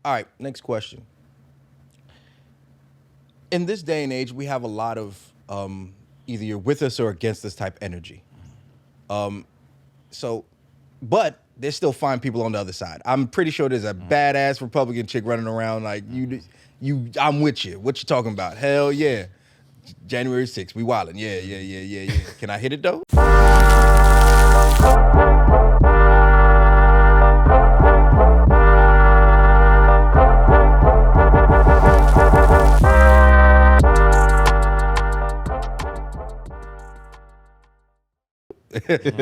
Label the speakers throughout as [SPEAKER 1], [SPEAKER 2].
[SPEAKER 1] All right, next question. In this day and age, we have a lot of either you're with us or against us type energy. But there's still fine people on the other side. I'm pretty sure there's a badass Republican chick running around like I'm with you. What you talking about? Hell yeah. January 6th, we wildin'. Yeah. Can I hit it though?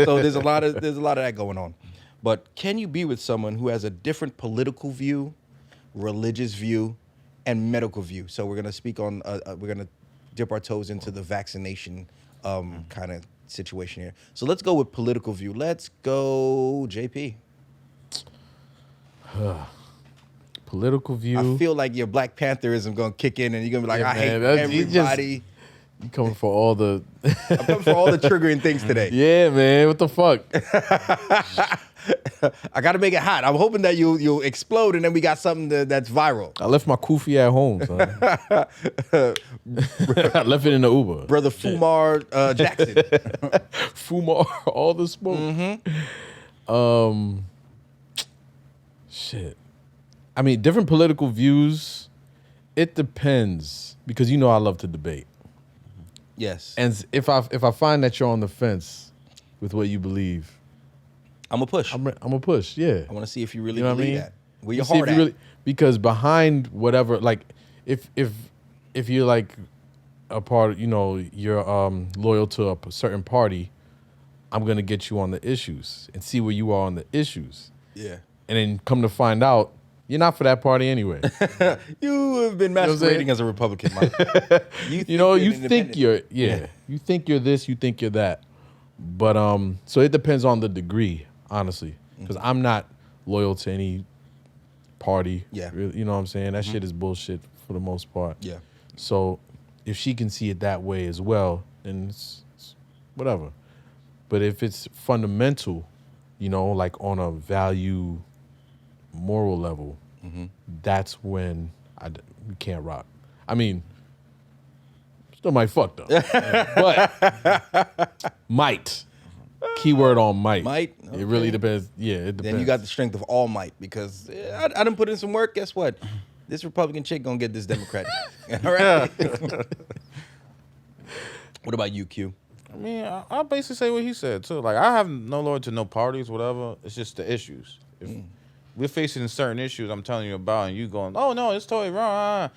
[SPEAKER 1] So there's a lot of that going on. But can you be with someone who has a different political view, religious view, and medical view? So we're gonna speak on we're gonna dip our toes into the vaccination kind of situation here. So let's go with political view. Let's go, JP.
[SPEAKER 2] Political view.
[SPEAKER 1] I feel like your Black Pantherism gonna kick in, and you're gonna be like, I hate everybody.
[SPEAKER 2] You coming for all the
[SPEAKER 1] I'm coming for all the triggering things today.
[SPEAKER 2] Yeah, man. What the fuck?
[SPEAKER 1] I gotta make it hot. I'm hoping that you'll explode, and then we got something that's viral.
[SPEAKER 2] I left my kufi at home, son. I left it in the Uber.
[SPEAKER 1] Brother Fumar Jackson.
[SPEAKER 2] Fumar, all the smoke. Shit. I mean, different political views. It depends, because you know I love to debate.
[SPEAKER 1] Yes.
[SPEAKER 2] And if I find that you're on the fence with what you believe,
[SPEAKER 1] I'm a push.
[SPEAKER 2] I'm a push. Yeah.
[SPEAKER 1] I want to see if you really
[SPEAKER 2] You know
[SPEAKER 1] believe
[SPEAKER 2] what I mean?
[SPEAKER 1] that. Where your heart at?
[SPEAKER 2] Because behind whatever, like, if you're like a part, you know, you're loyal to a certain party, I'm gonna get you on the issues and see where you are on the issues.
[SPEAKER 1] Yeah.
[SPEAKER 2] And then come to find out, you're not for that party anyway.
[SPEAKER 1] You have been masquerading as a Republican, Mike. You think you're you think you're this, you think you're that. But so it depends on the degree, honestly, because I'm not loyal to any party. Yeah.
[SPEAKER 2] You know what I'm saying? That shit is bullshit for the most part.
[SPEAKER 1] Yeah.
[SPEAKER 2] So if she can see it that way as well, then it's whatever. But if it's fundamental, you know, like on a value, moral level, that's when we can't rock. I mean, still might fuck though, but might. Keyword on might.
[SPEAKER 1] Might? Okay.
[SPEAKER 2] It really depends. Yeah, it depends.
[SPEAKER 1] Then you got the strength of all might, because I done put in some work. Guess what? This Republican chick gonna get this Democratic. All right. What about you, Q?
[SPEAKER 3] I mean, I'll basically say what he said too. Like, I have no loyalty to no parties, whatever. It's just the issues. If we're facing certain issues I'm telling you about, and you going, oh no, it's totally wrong.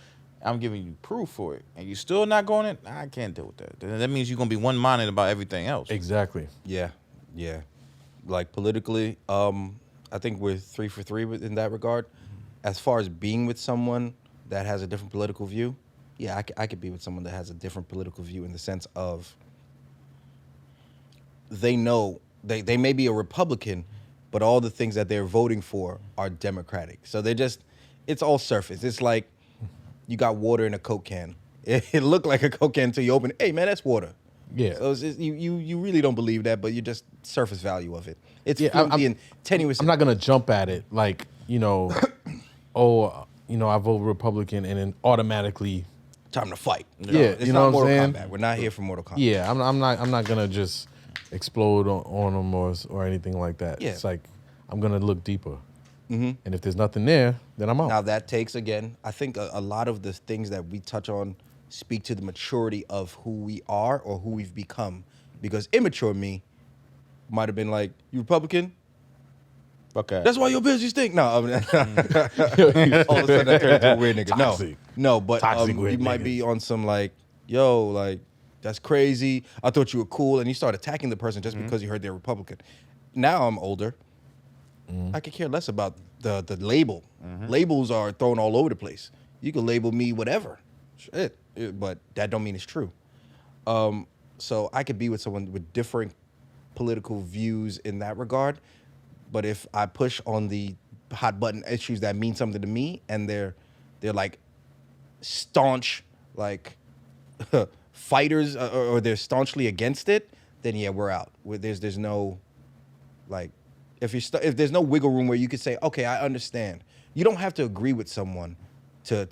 [SPEAKER 3] I'm giving you proof for it, and you still not going in. I can't deal with that. That means you're gonna be one-minded about everything else.
[SPEAKER 2] Exactly.
[SPEAKER 1] Yeah. Like politically, I think we're 3 for 3 in that regard. As far as being with someone that has a different political view, yeah, I could be with someone that has a different political view in the sense of they know they may be a Republican, but all the things that they're voting for are Democratic. So it's all surface. It's like you got water in a Coke can. It looked like a Coke can until you open it. Hey, man, that's water.
[SPEAKER 2] Yeah.
[SPEAKER 1] So you really don't believe that, but you just surface value of it. It's
[SPEAKER 2] I'm
[SPEAKER 1] tenuous.
[SPEAKER 2] I'm not gonna jump at it like, you know, I vote Republican and then automatically
[SPEAKER 1] time to fight.
[SPEAKER 2] Yeah,
[SPEAKER 1] it's
[SPEAKER 2] you know
[SPEAKER 1] not
[SPEAKER 2] what I'm
[SPEAKER 1] Mortal
[SPEAKER 2] saying?
[SPEAKER 1] Kombat. We're not here for Mortal Kombat.
[SPEAKER 2] Yeah, I'm not gonna just explode on them or anything like that.
[SPEAKER 1] Yeah.
[SPEAKER 2] It's like I'm gonna look deeper, and if there's nothing there, then I'm out.
[SPEAKER 1] Now that takes, again, I think a lot of the things that we touch on speak to the maturity of who we are or who we've become. Because immature me might have been like, you Republican?
[SPEAKER 3] Fuck that.
[SPEAKER 1] That's why your business stink. No, all of a sudden I turned into a weird nigga.
[SPEAKER 2] Toxic.
[SPEAKER 1] No, but
[SPEAKER 2] Toxic
[SPEAKER 1] you
[SPEAKER 2] weird
[SPEAKER 1] might be on some like, yo, like, that's crazy. I thought you were cool. And you start attacking the person just because you heard they're Republican. Now I'm older. I could care less about the label. Labels are thrown all over the place. You can label me whatever. Shit. But that don't mean it's true. So I could be with someone with different political views in that regard. But if I push on the hot button issues that mean something to me, and they're like staunch like fighters, or they're staunchly against it, then yeah, we're out. There's no like if there's no wiggle room where you could say, okay, I understand, You don't have to agree with someone to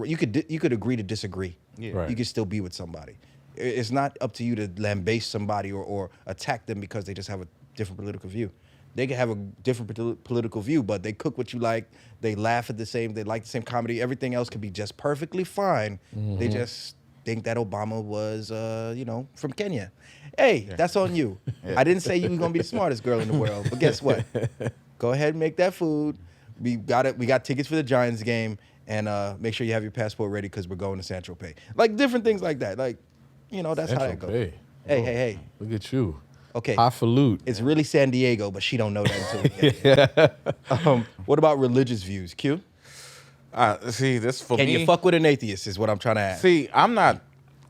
[SPEAKER 1] you could agree to disagree.
[SPEAKER 3] Yeah.
[SPEAKER 2] Right.
[SPEAKER 1] You can still be with somebody. It's not up to you to lambaste somebody or attack them because they just have a different political view. They can have a different political view, but they cook what you like. They laugh at the same. They like the same comedy. Everything else could be just perfectly fine. They just think that Obama was, from Kenya. Hey, that's on you. I didn't say you were gonna be the smartest girl in the world, but guess what? Go ahead and make that food. We got it. We got tickets for the Giants game, and make sure you have your passport ready because we're going to San Tropez. Like different things like that. Like, that's how that goes.
[SPEAKER 2] Hey,
[SPEAKER 1] Hey.
[SPEAKER 2] look at you.
[SPEAKER 1] Okay.
[SPEAKER 2] Highfalutin.
[SPEAKER 1] It's really San Diego, but she don't know that until we get there. What about religious views, Q?
[SPEAKER 3] See, this for
[SPEAKER 1] Can
[SPEAKER 3] me.
[SPEAKER 1] you fuck with an atheist is what I'm trying to ask.
[SPEAKER 3] See, I'm not.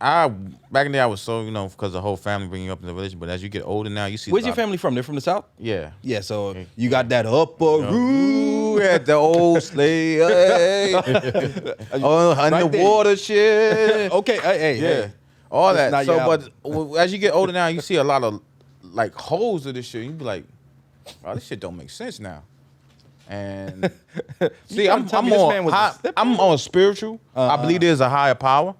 [SPEAKER 3] Back in the day I was so because the whole family bringing you up in the religion. But as you get older now, you see.
[SPEAKER 1] Where's your family from? They're from the South?
[SPEAKER 3] Yeah.
[SPEAKER 1] Yeah, so you got that upper room.
[SPEAKER 3] At the old slave, underwater shit.
[SPEAKER 1] Okay, hey,
[SPEAKER 3] Yeah, all
[SPEAKER 1] That's
[SPEAKER 3] that.
[SPEAKER 1] not
[SPEAKER 3] So,
[SPEAKER 1] your
[SPEAKER 3] but as you get older now, you see a lot of like holes of this shit. You be like, oh, this shit don't make sense now. And see,
[SPEAKER 1] trying to tell me this man was a stepdad?
[SPEAKER 3] I'm on spiritual. I believe there's a higher power.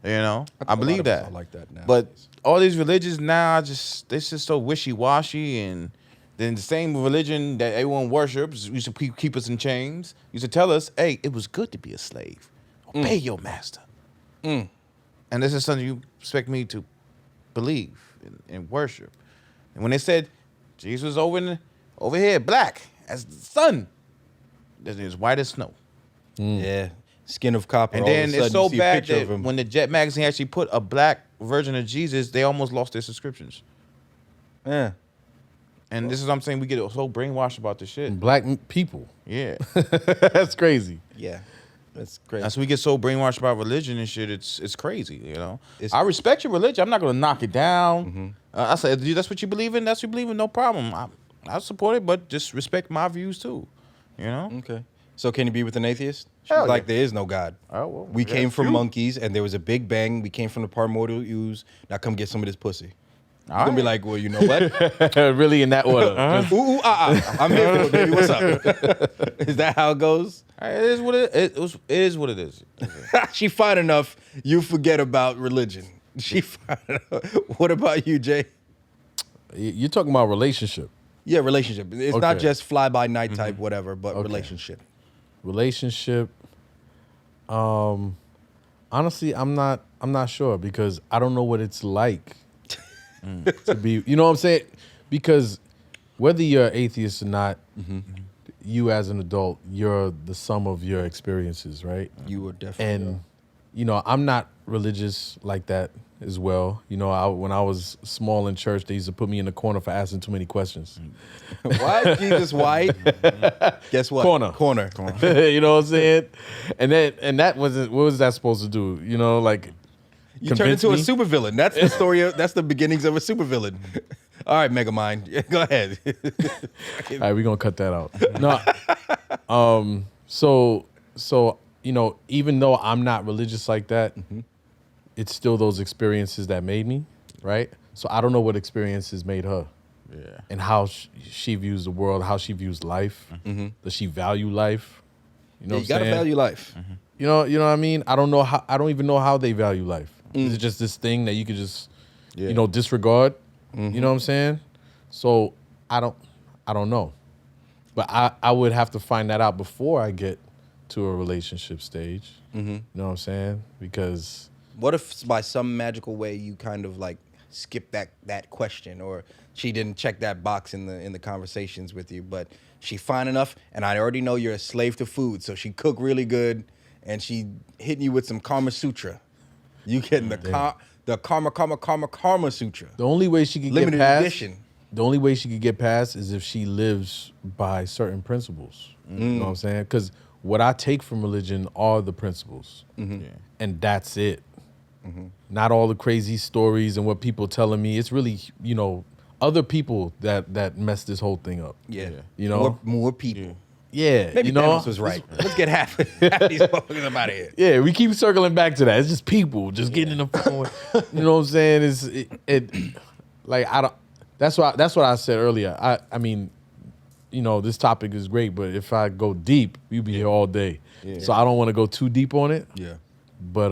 [SPEAKER 3] I believe that.
[SPEAKER 1] I like that now.
[SPEAKER 3] But all these religions now, it's just so wishy washy, and then the same religion that everyone worships used to keep us in chains. Used to tell us, "Hey, it was good to be a slave. Obey your master." And this is something you expect me to believe and worship. And when they said Jesus was over here, black as the sun, that is white as snow.
[SPEAKER 1] Yeah, skin of copper.
[SPEAKER 3] And
[SPEAKER 1] all of
[SPEAKER 3] then
[SPEAKER 1] a sudden
[SPEAKER 3] it's so
[SPEAKER 1] you see a
[SPEAKER 3] bad
[SPEAKER 1] picture of
[SPEAKER 3] that
[SPEAKER 1] him.
[SPEAKER 3] when the Jet magazine actually put a black version of Jesus, they almost lost their subscriptions.
[SPEAKER 1] Yeah.
[SPEAKER 3] And this is what I'm saying. We get so brainwashed about this shit.
[SPEAKER 2] Black people.
[SPEAKER 3] Yeah.
[SPEAKER 2] That's crazy.
[SPEAKER 1] Yeah, that's crazy.
[SPEAKER 3] That's we get so brainwashed about religion and shit. It's crazy,
[SPEAKER 1] It's-
[SPEAKER 3] I respect your religion. I'm not gonna knock it down. I said, that's what you believe in. That's what you believe in. No problem. I support it, but just respect my views too.
[SPEAKER 1] Okay. So can you be with an atheist? She's
[SPEAKER 3] Hell
[SPEAKER 1] like,
[SPEAKER 3] yeah.
[SPEAKER 1] there is no God.
[SPEAKER 3] Oh, well,
[SPEAKER 1] We came
[SPEAKER 3] that's
[SPEAKER 1] from
[SPEAKER 3] you.
[SPEAKER 1] monkeys, and there was a big bang. We came from the primordial ooze. Now come get some of this pussy. You're
[SPEAKER 3] All
[SPEAKER 1] gonna be
[SPEAKER 3] right.
[SPEAKER 1] like, well, you know what?
[SPEAKER 2] Really in that order. Just-
[SPEAKER 1] I'm here for it, baby. What's up? Is that how it goes?
[SPEAKER 3] It is what it is. What it is.
[SPEAKER 1] She fine enough. You forget about religion. She fine enough. What about you, Jay?
[SPEAKER 2] You're talking about relationship.
[SPEAKER 1] Yeah, relationship. It's not
[SPEAKER 2] Okay.
[SPEAKER 1] just fly by night type, whatever, but relationship.
[SPEAKER 2] Relationship. Honestly, I'm not sure because I don't know what it's like to be. You know what I'm saying? Because whether you're atheist or not, you as an adult, you're the sum of your experiences, right?
[SPEAKER 1] You were definitely.
[SPEAKER 2] And I'm not religious like that as well. When I was small in church, they used to put me in the corner for asking too many questions.
[SPEAKER 1] What? Jesus white? Guess what?
[SPEAKER 2] Corner. You know what I'm saying? And that wasn't. What was that supposed to do? Like
[SPEAKER 1] You turned
[SPEAKER 2] convince
[SPEAKER 1] into a
[SPEAKER 2] me?
[SPEAKER 1] supervillain. That's the story. That's the beginnings of a supervillain. All right, Megamind. Go ahead.
[SPEAKER 2] All right, we're gonna cut that out. No. So even though I'm not religious like that, it's still those experiences that made me, right? So I don't know what experiences made her.
[SPEAKER 3] Yeah.
[SPEAKER 2] And how she views the world, how she views life. Does she value life? You know
[SPEAKER 1] You
[SPEAKER 2] what I'm
[SPEAKER 1] gotta
[SPEAKER 2] saying?
[SPEAKER 1] value life.
[SPEAKER 2] You know what I mean? I don't know how. I don't even know how they value life. Is it just this thing that you could just, disregard? You know what I'm saying? So I don't know. But I would have to find that out before I get to a relationship stage. You know what I'm saying? Because
[SPEAKER 1] What if by some magical way you kind of like skip that question, or she didn't check that box in the conversations with you, but she fine enough, and I already know you're a slave to food, so she cook really good, and she hitting you with some Karma Sutra. You getting the Karma Sutra.
[SPEAKER 2] the only way she could
[SPEAKER 1] Limited
[SPEAKER 2] get past
[SPEAKER 1] edition.
[SPEAKER 2] the only way she could get past is if she lives by certain principles. You know what I'm saying? Because what I take from religion are the principles, and that's it. Not all the crazy stories and what people telling me. It's really other people that mess this whole thing up.
[SPEAKER 1] Yeah.
[SPEAKER 2] You know?
[SPEAKER 1] More people.
[SPEAKER 2] Yeah,
[SPEAKER 1] Maybe Thanos was right. Let's get half these motherfuckers up out of here.
[SPEAKER 2] Yeah, we keep circling back to that. It's just people just getting in the phone. You know what I'm saying? Like I don't. That's what I said earlier. I mean, this topic is great, but if I go deep, we'll be here all day. Yeah. So I don't want to go too deep on it.
[SPEAKER 1] Yeah.
[SPEAKER 2] But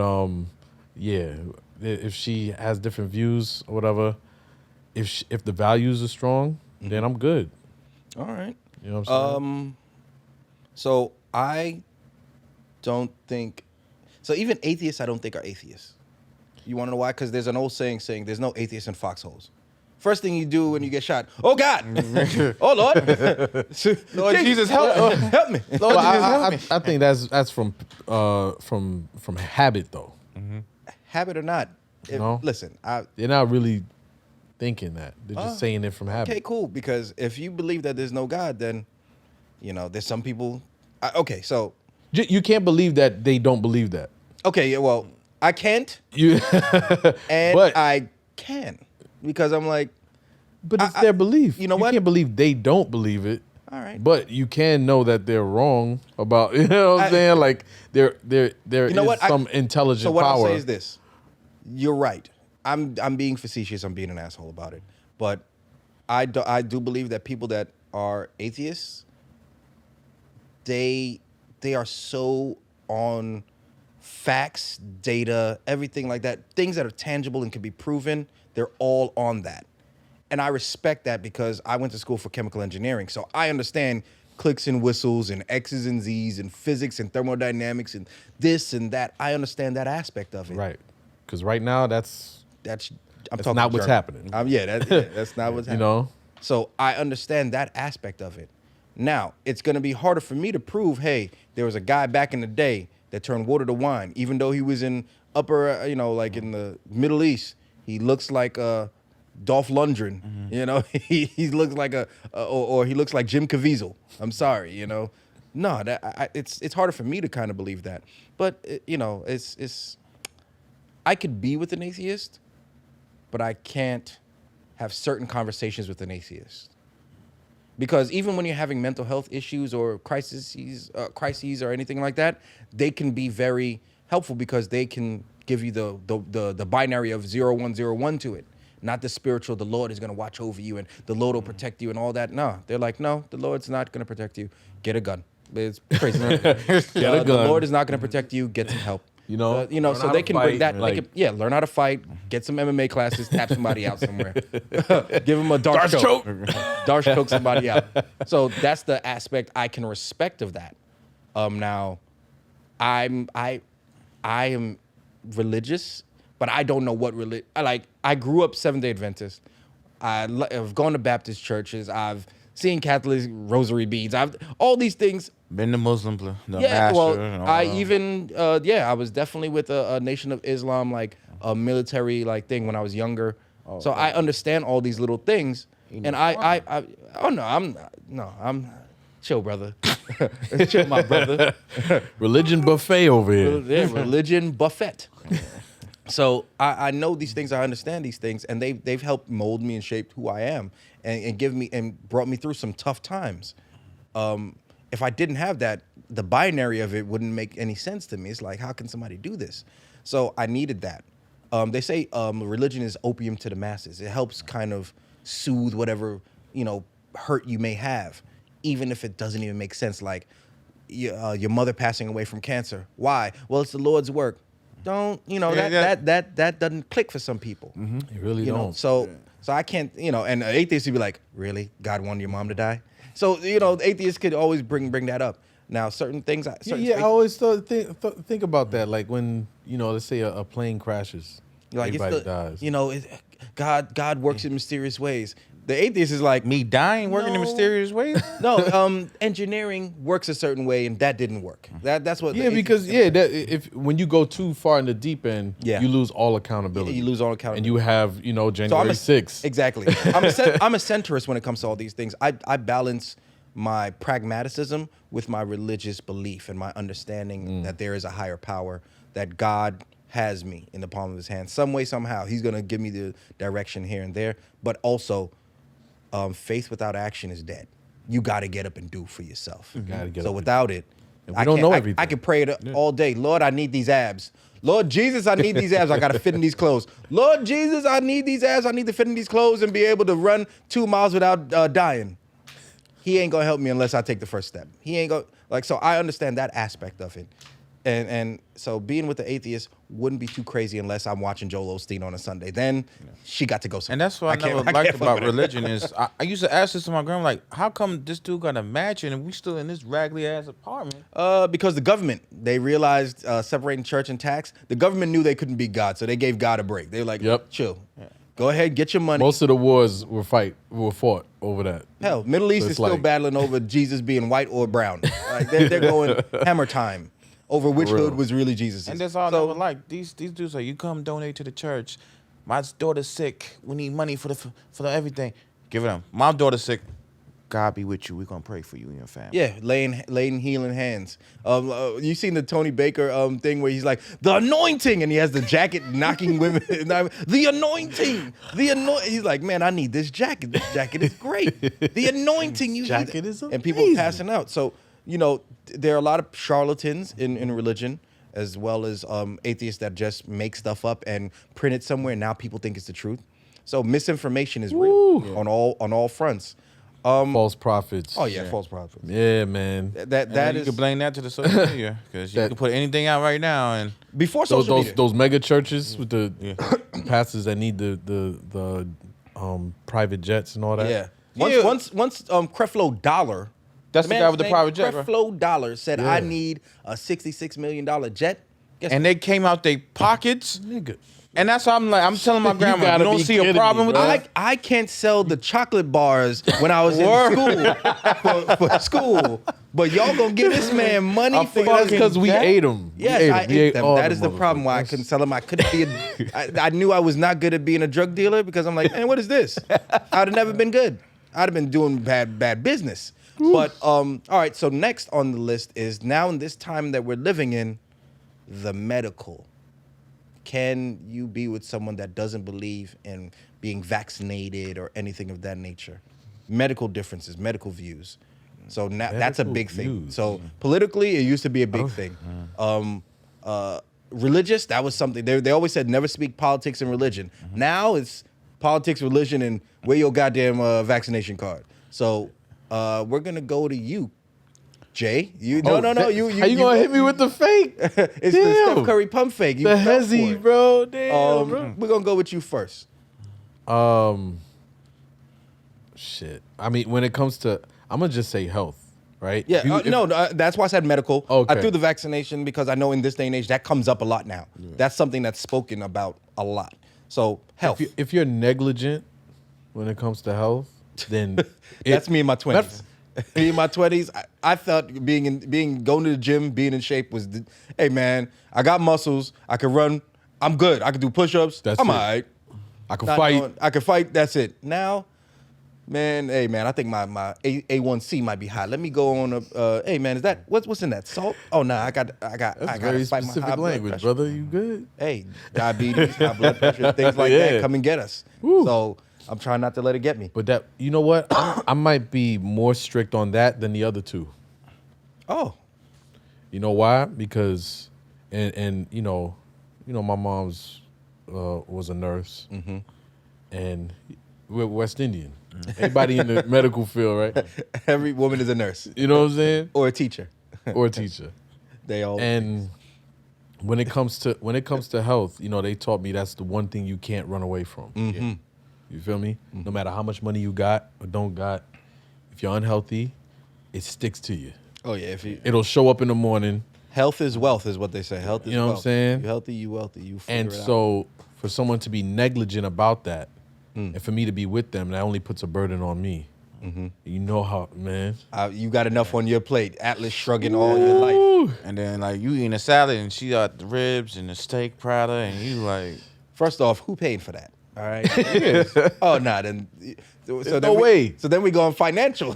[SPEAKER 2] yeah, if she has different views or whatever, if the values are strong, then I'm good.
[SPEAKER 1] All right.
[SPEAKER 2] You know what I'm saying?
[SPEAKER 1] So I don't think. So even atheists, I don't think are atheists. You want to know why? Because there's an old saying there's no atheists in foxholes. First thing you do when you get shot, oh God, oh Lord,
[SPEAKER 3] Lord Jesus, help
[SPEAKER 1] me.
[SPEAKER 3] Lord Jesus, help me.
[SPEAKER 2] I think that's from habit though.
[SPEAKER 1] Habit or not, listen,
[SPEAKER 2] they're not really thinking that. They're just saying it from habit.
[SPEAKER 1] Okay, cool. Because if you believe that there's no God, then there's some people. Okay, so
[SPEAKER 2] you can't believe that they don't believe that.
[SPEAKER 1] Okay, yeah, well, I can't, and
[SPEAKER 2] but
[SPEAKER 1] I can. Because I'm like,
[SPEAKER 2] but it's their belief.
[SPEAKER 1] You know what?
[SPEAKER 2] You can't believe they don't believe it.
[SPEAKER 1] All right.
[SPEAKER 2] But you can know that they're wrong about. You know what I'm saying? Like there is some intelligent
[SPEAKER 1] power. So what
[SPEAKER 2] power.
[SPEAKER 1] I'll say is this: you're right. I'm being facetious. I'm being an asshole about it. But I do believe that people that are atheists, they are so on facts, data, everything like that, things that are tangible and can be proven. They're all on that. And I respect that because I went to school for chemical engineering. So I understand clicks and whistles and X's and Z's and physics and thermodynamics and this and that. I understand that aspect of it.
[SPEAKER 2] Right. Because right now that's
[SPEAKER 1] not
[SPEAKER 2] what's happening.
[SPEAKER 1] That's not what's happening. So I understand that aspect of it. Now, it's going to be harder for me to prove, hey, there was a guy back in the day that turned water to wine, even though he was in upper, like in the Middle East. He looks like Dolph Lundgren, he looks like or he looks like Jim Caviezel. I'm sorry, No, it's harder for me to kind of believe that. But it's I could be with an atheist, but I can't have certain conversations with an atheist. Because even when you're having mental health issues or crises or anything like that, they can be very helpful because they can give you the binary of 0101 to it. Not the spiritual, the Lord is going to watch over you and the Lord will protect you and all that. No, they're like, no, the Lord's not going to protect you. Get a gun. It's crazy.
[SPEAKER 2] Get a gun.
[SPEAKER 1] The Lord is not going to protect you. Get some help. So they can bring that. Learn how to fight. Get some MMA classes. Tap somebody out somewhere. Give them a dark choke. Dark choke somebody out. So that's the aspect I can respect of that. Now, I am religious, but I don't know what religion. I grew up Seventh-day Adventist. I've gone to Baptist churches. I've seen Catholic rosary beads. All these things.
[SPEAKER 3] Been the Muslim,
[SPEAKER 1] I was definitely with a Nation of Islam, like a military thing when I was younger. So I understand all these little things, and I'm chill, brother. Chill, my brother.
[SPEAKER 2] Religion buffet over here.
[SPEAKER 1] Yeah, religion buffet. So I know these things. I understand these things, and they've helped mold me and shape who I am, and give me and brought me through some tough times. If I didn't have that, the binary of it wouldn't make any sense to me. It's like, how can somebody do this? So I needed that. They say religion is opium to the masses. It helps kind of soothe whatever hurt you may have, even if it doesn't even make sense. Like your mother passing away from cancer. Why? Well, it's the Lord's work. That doesn't click for some people.
[SPEAKER 2] Mm-hmm. It really don't.
[SPEAKER 1] So I can't, and atheists would be like, really? God wanted your mom to die? So, atheists could always bring that up. Now, certain things. I
[SPEAKER 2] always think about that. Like when, let's say a plane crashes, everybody dies.
[SPEAKER 1] God works in mysterious ways. The atheist is like,
[SPEAKER 3] me dying working in mysterious ways.
[SPEAKER 1] No, engineering works a certain way, and that didn't work. That's what.
[SPEAKER 2] When you go too far in the deep end, you lose all accountability.
[SPEAKER 1] You lose all accountability,
[SPEAKER 2] and you have January 6th.
[SPEAKER 1] Exactly. I'm a centrist when it comes to all these things. I balance my pragmatism with my religious belief and my understanding that there is a higher power, that God has me in the palm of his hand. Some way, somehow, he's going to give me the direction here and there. But also, faith without action is dead. You got to get up and do for yourself. So without it,
[SPEAKER 2] I don't know everything.
[SPEAKER 1] I can pray it all day. Lord, I need these abs. Lord Jesus, I need these abs. I got to fit in these clothes. Lord Jesus, I need these abs. I need to fit in these clothes and be able to run 2 miles without dying. he ain't gonna help me unless I take the first step. He ain't go like so. I understand that aspect of it, and so being with the atheist wouldn't be too crazy unless I'm watching Joel Osteen on a Sunday. Then she got to go somewhere.
[SPEAKER 3] And that's what I never liked about religion is I used to ask this to my grandma, like, how come this dude got a mansion and we still in this raggedy ass apartment?
[SPEAKER 1] Because the government, they realized separating church and tax, the government knew they couldn't be God, so they gave God a break. They were like, chill. Go ahead, get your money.
[SPEAKER 2] Most of the wars were fought over that.
[SPEAKER 1] Hell, Middle East is still battling over Jesus being white or brown. Like they're going hammer time over which hood was really Jesus'.
[SPEAKER 3] And that's all I would like. These dudes are, you come donate to the church. My daughter's sick. We need money for the everything. Give it them. My daughter's sick. God be with you. We're gonna pray for you and your family.
[SPEAKER 1] Yeah, laying healing hands. You seen the Tony Baker thing where he's like the anointing, and he has the jacket knocking women. The anointing, He's like, man, I need this jacket. This jacket is great. The anointing, you
[SPEAKER 2] jacket is amazing.
[SPEAKER 1] And people passing out. So there are a lot of charlatans in religion, as well as atheists that just make stuff up and print it somewhere. And now people think it's the truth. So misinformation is real on all fronts.
[SPEAKER 2] False prophets.
[SPEAKER 1] Oh yeah, false prophets.
[SPEAKER 2] Yeah, man.
[SPEAKER 1] That
[SPEAKER 3] you
[SPEAKER 1] is
[SPEAKER 3] can blame that to the social media because you can put anything out right now and
[SPEAKER 1] before social media.
[SPEAKER 2] Those mega churches with the pastors that need the private jets and all that.
[SPEAKER 1] Yeah. Once Creflo Dollar,
[SPEAKER 3] that's the guy with the private jet.
[SPEAKER 1] Creflo Dollar said, "I need a $66 million jet,"
[SPEAKER 3] and they came out their pockets,
[SPEAKER 2] nigga.
[SPEAKER 3] And that's how I'm telling my grandma, you don't see a problem with that?
[SPEAKER 1] I can't sell the chocolate bars when I was in school for school, but y'all gonna give this man money for
[SPEAKER 2] that's because we ate them.
[SPEAKER 1] Yes, I ate them. That is the problem why I couldn't sell them. I couldn't be I knew I was not good at being a drug dealer because I'm like, man, what is this? I'd have never been good. I'd have been doing bad business. But all right, so next on the list is now in this time that we're living in, the medical. Can you be with someone that doesn't believe in being vaccinated or anything of that nature? Medical differences, medical views. So now that's a big thing. So politically, it used to be a big thing. Religious, that was something. They always said never speak politics and religion. Now it's politics, religion, and where your goddamn vaccination card. So we're gonna go to you, Jay. No.
[SPEAKER 2] How you gonna hit me with the fake?
[SPEAKER 1] It's the Steph Curry pump fake.
[SPEAKER 2] The hezzy, bro. Damn, bro.
[SPEAKER 1] We're gonna go with you first.
[SPEAKER 2] Shit. I mean, when it comes to, I'm gonna just say health, right?
[SPEAKER 1] Yeah. That's why I said medical.
[SPEAKER 2] Okay.
[SPEAKER 1] I threw the vaccination because I know in this day and age that comes up a lot now. Yeah. That's something that's spoken about a lot. So health.
[SPEAKER 2] If you're negligent when it comes to health, then
[SPEAKER 1] that's me in my 20s. Me in my 20s, I thought going to the gym, being in shape was, hey man, I got muscles, I can run, I'm good, I can do push-ups, I'm all right.
[SPEAKER 2] I can fight.
[SPEAKER 1] I can fight, that's it. Now, man, hey man, I think my A1C might be high. Let me go on hey man, is that, what's in that, salt? Oh nah, I got
[SPEAKER 2] very
[SPEAKER 1] fight my high
[SPEAKER 2] specific language, brother, you good?
[SPEAKER 1] Hey, diabetes, high blood pressure, things like that, come and get us. Woo. So, I'm trying not to let it get me.
[SPEAKER 2] But that, you know what? I might be more strict on that than the other two.
[SPEAKER 1] Oh.
[SPEAKER 2] You know why? Because, and my mom's was a nurse, and we're West Indian. Everybody in the medical field, right?
[SPEAKER 1] Every woman is a nurse.
[SPEAKER 2] You know what I'm saying?
[SPEAKER 1] Or a teacher. They all.
[SPEAKER 2] And when it comes to health, they taught me that's the one thing you can't run away from.
[SPEAKER 1] Mm-hmm.
[SPEAKER 2] You feel me? Mm-hmm. No matter how much money you got or don't got, if you're unhealthy, it sticks to you.
[SPEAKER 1] Oh yeah,
[SPEAKER 2] it'll show up in the morning.
[SPEAKER 1] Health is wealth, is what they say. Health is wealth.
[SPEAKER 2] What I'm saying?
[SPEAKER 1] You healthy, you wealthy. You figure
[SPEAKER 2] and
[SPEAKER 1] it
[SPEAKER 2] so out. For someone to be negligent about that, and for me to be with them, that only puts a burden on me. Mm-hmm. You know how, man.
[SPEAKER 1] You got enough on your plate. Atlas shrugging all your life,
[SPEAKER 3] and then like you eating a salad and she got the ribs and the steak Prada, and you like.
[SPEAKER 1] First off, who paid for that? All right. Oh, nah. Then,
[SPEAKER 2] no way.
[SPEAKER 1] So then we go on financial.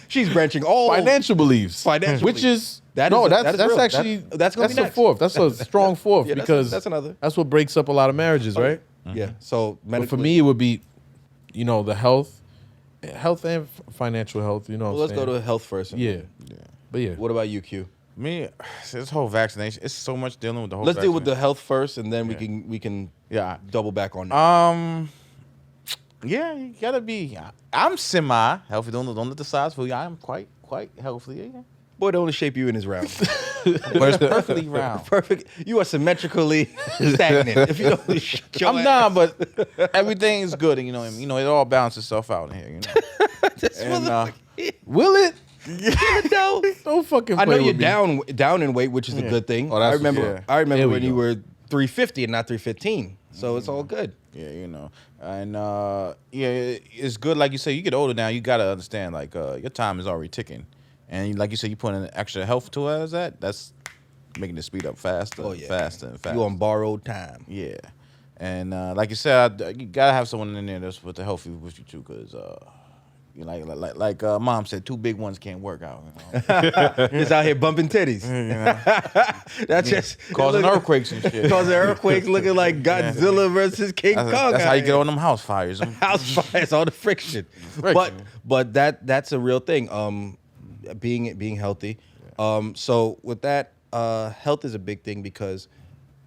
[SPEAKER 1] she's branching all
[SPEAKER 2] financial beliefs. Which is that's going to be next. Fourth. That's a strong fourth because
[SPEAKER 1] that's another.
[SPEAKER 2] That's what breaks up a lot of marriages, right?
[SPEAKER 1] Yeah. So
[SPEAKER 2] but for me, it would be, the health and financial health.
[SPEAKER 1] Well, let's go to health first.
[SPEAKER 2] Yeah. But yeah.
[SPEAKER 1] What about you, Q?
[SPEAKER 3] Me, this whole vaccination, it's so much dealing with the whole
[SPEAKER 1] Let's deal with the health first, and then we can double back on that.
[SPEAKER 3] Yeah, you gotta be. I'm semi healthy. Don't let the size fool you. I am quite healthy. Yeah.
[SPEAKER 1] Boy, the only shape you in is round.
[SPEAKER 3] But it's perfectly round.
[SPEAKER 1] Perfect. You are symmetrically stagnant. If you don't shut your
[SPEAKER 3] I'm
[SPEAKER 1] ass.
[SPEAKER 3] not, but everything is good, and you know, it all balances itself out in here. You know,
[SPEAKER 1] This
[SPEAKER 3] and,
[SPEAKER 1] motherfucker.
[SPEAKER 2] Will it?
[SPEAKER 1] No.
[SPEAKER 2] Don't fucking
[SPEAKER 1] I
[SPEAKER 2] play
[SPEAKER 1] know you're
[SPEAKER 2] with me.
[SPEAKER 1] down in weight, which is a good thing.
[SPEAKER 3] Oh, that's
[SPEAKER 1] I remember.
[SPEAKER 3] what's up.
[SPEAKER 1] I remember
[SPEAKER 2] There we
[SPEAKER 1] when you
[SPEAKER 2] go.
[SPEAKER 1] were 350 and not 315. So it's all good.
[SPEAKER 3] yeah, you know, and it's good. Like you say, you get older now. You gotta understand, like, your time is already ticking, and like you said, you put in extra health towards that. That's making it speed up faster, faster and faster.
[SPEAKER 1] You on borrowed time.
[SPEAKER 3] Yeah, and like you said, you gotta have someone in there that's with the healthy with you too, because you like mom said, two big ones can't work out. You know?
[SPEAKER 1] It's out here bumping titties. That's just
[SPEAKER 3] Causing
[SPEAKER 1] look-
[SPEAKER 3] earthquakes and shit.
[SPEAKER 1] Causing earthquakes, looking like Godzilla versus King Kong.
[SPEAKER 3] That's how
[SPEAKER 1] out
[SPEAKER 3] you get
[SPEAKER 1] here.
[SPEAKER 3] on them house fires.
[SPEAKER 1] House fires, all the friction. But that's a real thing. Being healthy. So with that, health is a big thing because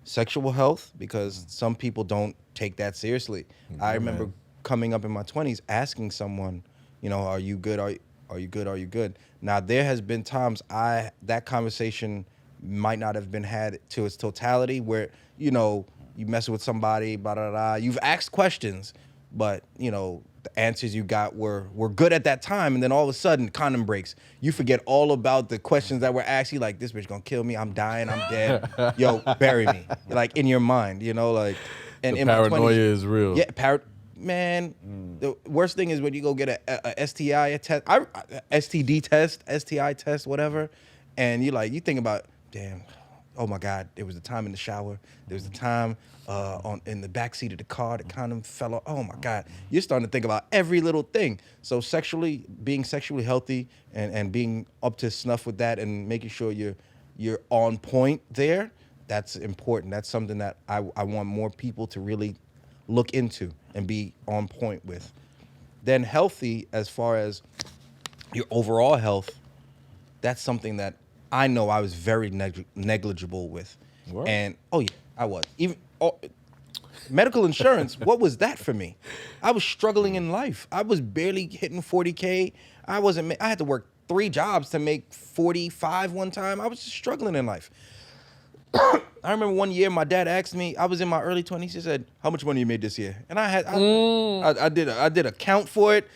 [SPEAKER 1] sexual health, because some people don't take that seriously. I remember coming up in my 20s asking someone, you know, are you good? Are you good? Are you good? Now there has been times that conversation might not have been had to its totality, where, you know, you mess with somebody, blah, blah, blah. You've asked questions, but, you know, the answers you got were good at that time, and then all of a sudden, condom breaks. You forget all about the questions that were asked. You like, this bitch gonna kill me. I'm dying. I'm dead. Yo, bury me. Like in your mind, you know, like. And
[SPEAKER 2] The
[SPEAKER 1] in my
[SPEAKER 2] paranoia
[SPEAKER 1] 20s,
[SPEAKER 2] is real.
[SPEAKER 1] Yeah, man. The worst thing is when you go get a STI test, STD test, STI test, whatever, and you think about, damn, oh my God, there was a time in the shower, there was a time in the backseat of the car, the condom fell off. Oh my God, you're starting to think about every little thing. So being sexually healthy and being up to snuff with that, and making sure you're on point there, that's important. That's something that I want more people to really look into and be on point with. Then healthy, as far as your overall health, that's something that I know I was very negligible with.
[SPEAKER 2] What?
[SPEAKER 1] And oh yeah, I was. Even medical insurance, what was that for me? I was struggling in life. I was barely hitting 40K. I had to work 3 jobs to make 45 one time. I was just struggling in life. I remember one year my dad asked me, I was in my early 20s, he said, how much money you made this year? And I did a count for it,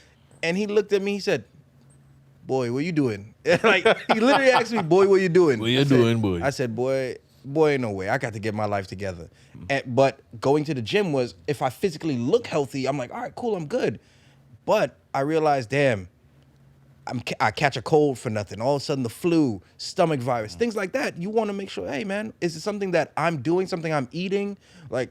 [SPEAKER 1] and he looked at me, he said, boy, what you doing? Like, he literally asked me, boy, what you doing?
[SPEAKER 2] What you doing, boy?
[SPEAKER 1] I said, boy, no way. I got to get my life together. But going to the gym was, if I physically look healthy, I'm like, all right, cool, I'm good. But I realized, damn, I catch a cold for nothing. All of a sudden, the flu, stomach virus, things like that. You want to make sure, hey, man, is it something that I'm doing, something I'm eating? Like,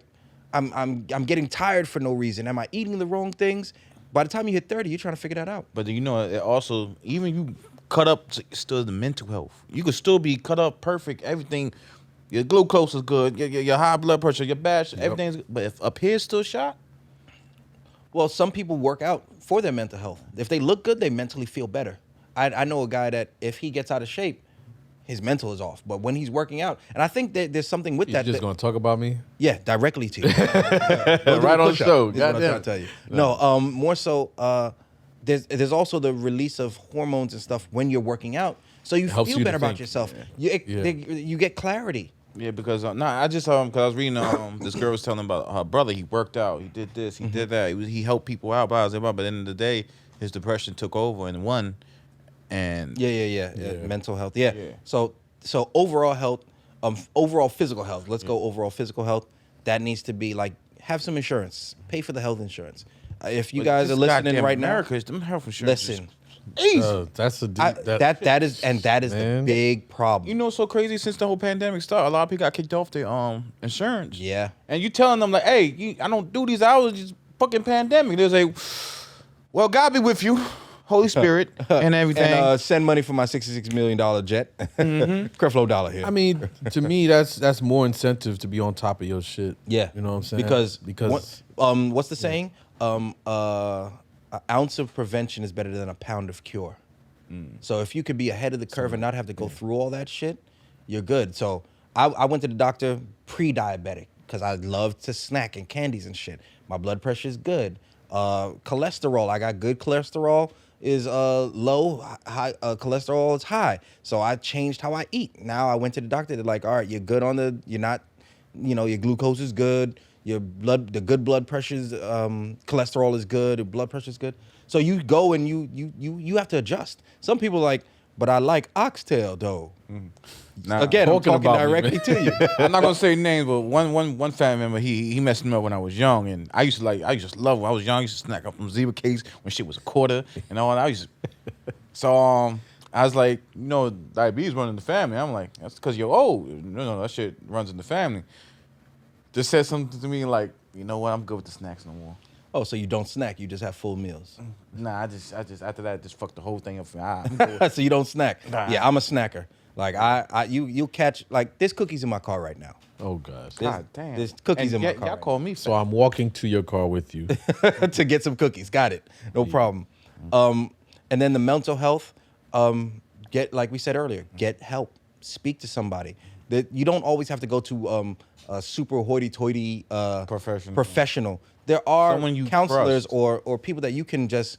[SPEAKER 1] I'm getting tired for no reason. Am I eating the wrong things? By the time you hit 30, you're trying to figure that out.
[SPEAKER 3] But you know, it also, even you cut up, still the mental health. You could still be cut up perfect. Everything, your glucose is good. Your high blood pressure, your bash, everything's good. But if up here's still shot.
[SPEAKER 1] Well, some people work out for their mental health. If they look good, they mentally feel better. I know a guy that if he gets out of shape, his mental is off. But when he's working out, and I think that there's something with
[SPEAKER 2] You
[SPEAKER 1] that.
[SPEAKER 2] just gonna talk about me?
[SPEAKER 1] Yeah, directly to you.
[SPEAKER 2] Right on the show.
[SPEAKER 1] Is what I'm
[SPEAKER 2] Goddamn.
[SPEAKER 1] trying to tell you. No, more so, there's also the release of hormones and stuff when you're working out, so you
[SPEAKER 2] Helps
[SPEAKER 1] feel
[SPEAKER 2] you to
[SPEAKER 1] better about
[SPEAKER 2] think.
[SPEAKER 1] yourself.
[SPEAKER 2] Yeah.
[SPEAKER 1] You get clarity.
[SPEAKER 3] Yeah, because I just because I was reading this girl was telling about her brother. He worked out. He did this. He did that. He helped people out. But at the end of the day, his depression took over and won. And
[SPEAKER 1] Yeah. Mental health. Yeah. So overall health, overall physical health. Let's go overall physical health. That needs to be like, have some insurance. Pay for the health insurance. If you guys are listening right now,
[SPEAKER 3] them health insurance.
[SPEAKER 1] listen.
[SPEAKER 2] That's a deep,
[SPEAKER 1] That is the
[SPEAKER 2] Man.
[SPEAKER 1] big problem.
[SPEAKER 3] You know, what's so crazy since the whole pandemic started, a lot of people got kicked off their insurance.
[SPEAKER 1] Yeah.
[SPEAKER 3] And you telling them like, hey, I don't do these hours. Just fucking pandemic. They're like, well, God be with you, Holy Spirit, and everything.
[SPEAKER 1] And send money for my $66 million jet. Creflo Dollar here.
[SPEAKER 2] I mean, to me, that's more incentive to be on top of your shit.
[SPEAKER 1] Yeah.
[SPEAKER 2] You know what I'm saying?
[SPEAKER 1] Because
[SPEAKER 2] Because
[SPEAKER 1] what's the saying? An ounce of prevention is better than a pound of cure. So if you could be ahead of the curve and not have to go through all that shit, you're good. So I went to the doctor pre-diabetic because I love to snack and candies and shit. My blood pressure is good. Cholesterol, I got good cholesterol is low, high cholesterol is high. So I changed how I eat. Now I went to the doctor. They're like, all right, you're good on you're not, your glucose is good. The good blood pressure's, cholesterol is good. The blood pressure is good. So you go and you have to adjust. Some people are like, but I like oxtail though.
[SPEAKER 3] Nah,
[SPEAKER 1] Again, I'm talking
[SPEAKER 2] about me,
[SPEAKER 1] directly to you.
[SPEAKER 3] I'm not gonna say names, but one family member he messed me up when I was young, and I used to love when I was young. I used to snack up from zebra cakes when shit was a quarter and all. And so I was like, diabetes running in the family. I'm like, that's because you're old. No, that shit runs in the family. Just said something to me like, you know what? I'm good with the snacks no more.
[SPEAKER 1] Oh, so you don't snack? You just have full meals.
[SPEAKER 3] Nah, I just after that just fucked the whole thing up for me. I'm good.
[SPEAKER 1] So you don't snack?
[SPEAKER 3] Nah.
[SPEAKER 1] Yeah, I'm a snacker. Like you'll catch like there's cookies in my car right now.
[SPEAKER 2] Oh gosh.
[SPEAKER 3] God damn.
[SPEAKER 1] There's cookies in my car.
[SPEAKER 3] Y'all call me fat.
[SPEAKER 2] So I'm walking to your car with you.
[SPEAKER 1] To get some cookies. Got it. No problem. And then the mental health, get, like we said earlier, get help. Speak to somebody. That you don't always have to go to a super hoity-toity professional. There are
[SPEAKER 3] Someone you
[SPEAKER 1] counselors
[SPEAKER 3] trust.
[SPEAKER 1] or people that you can just.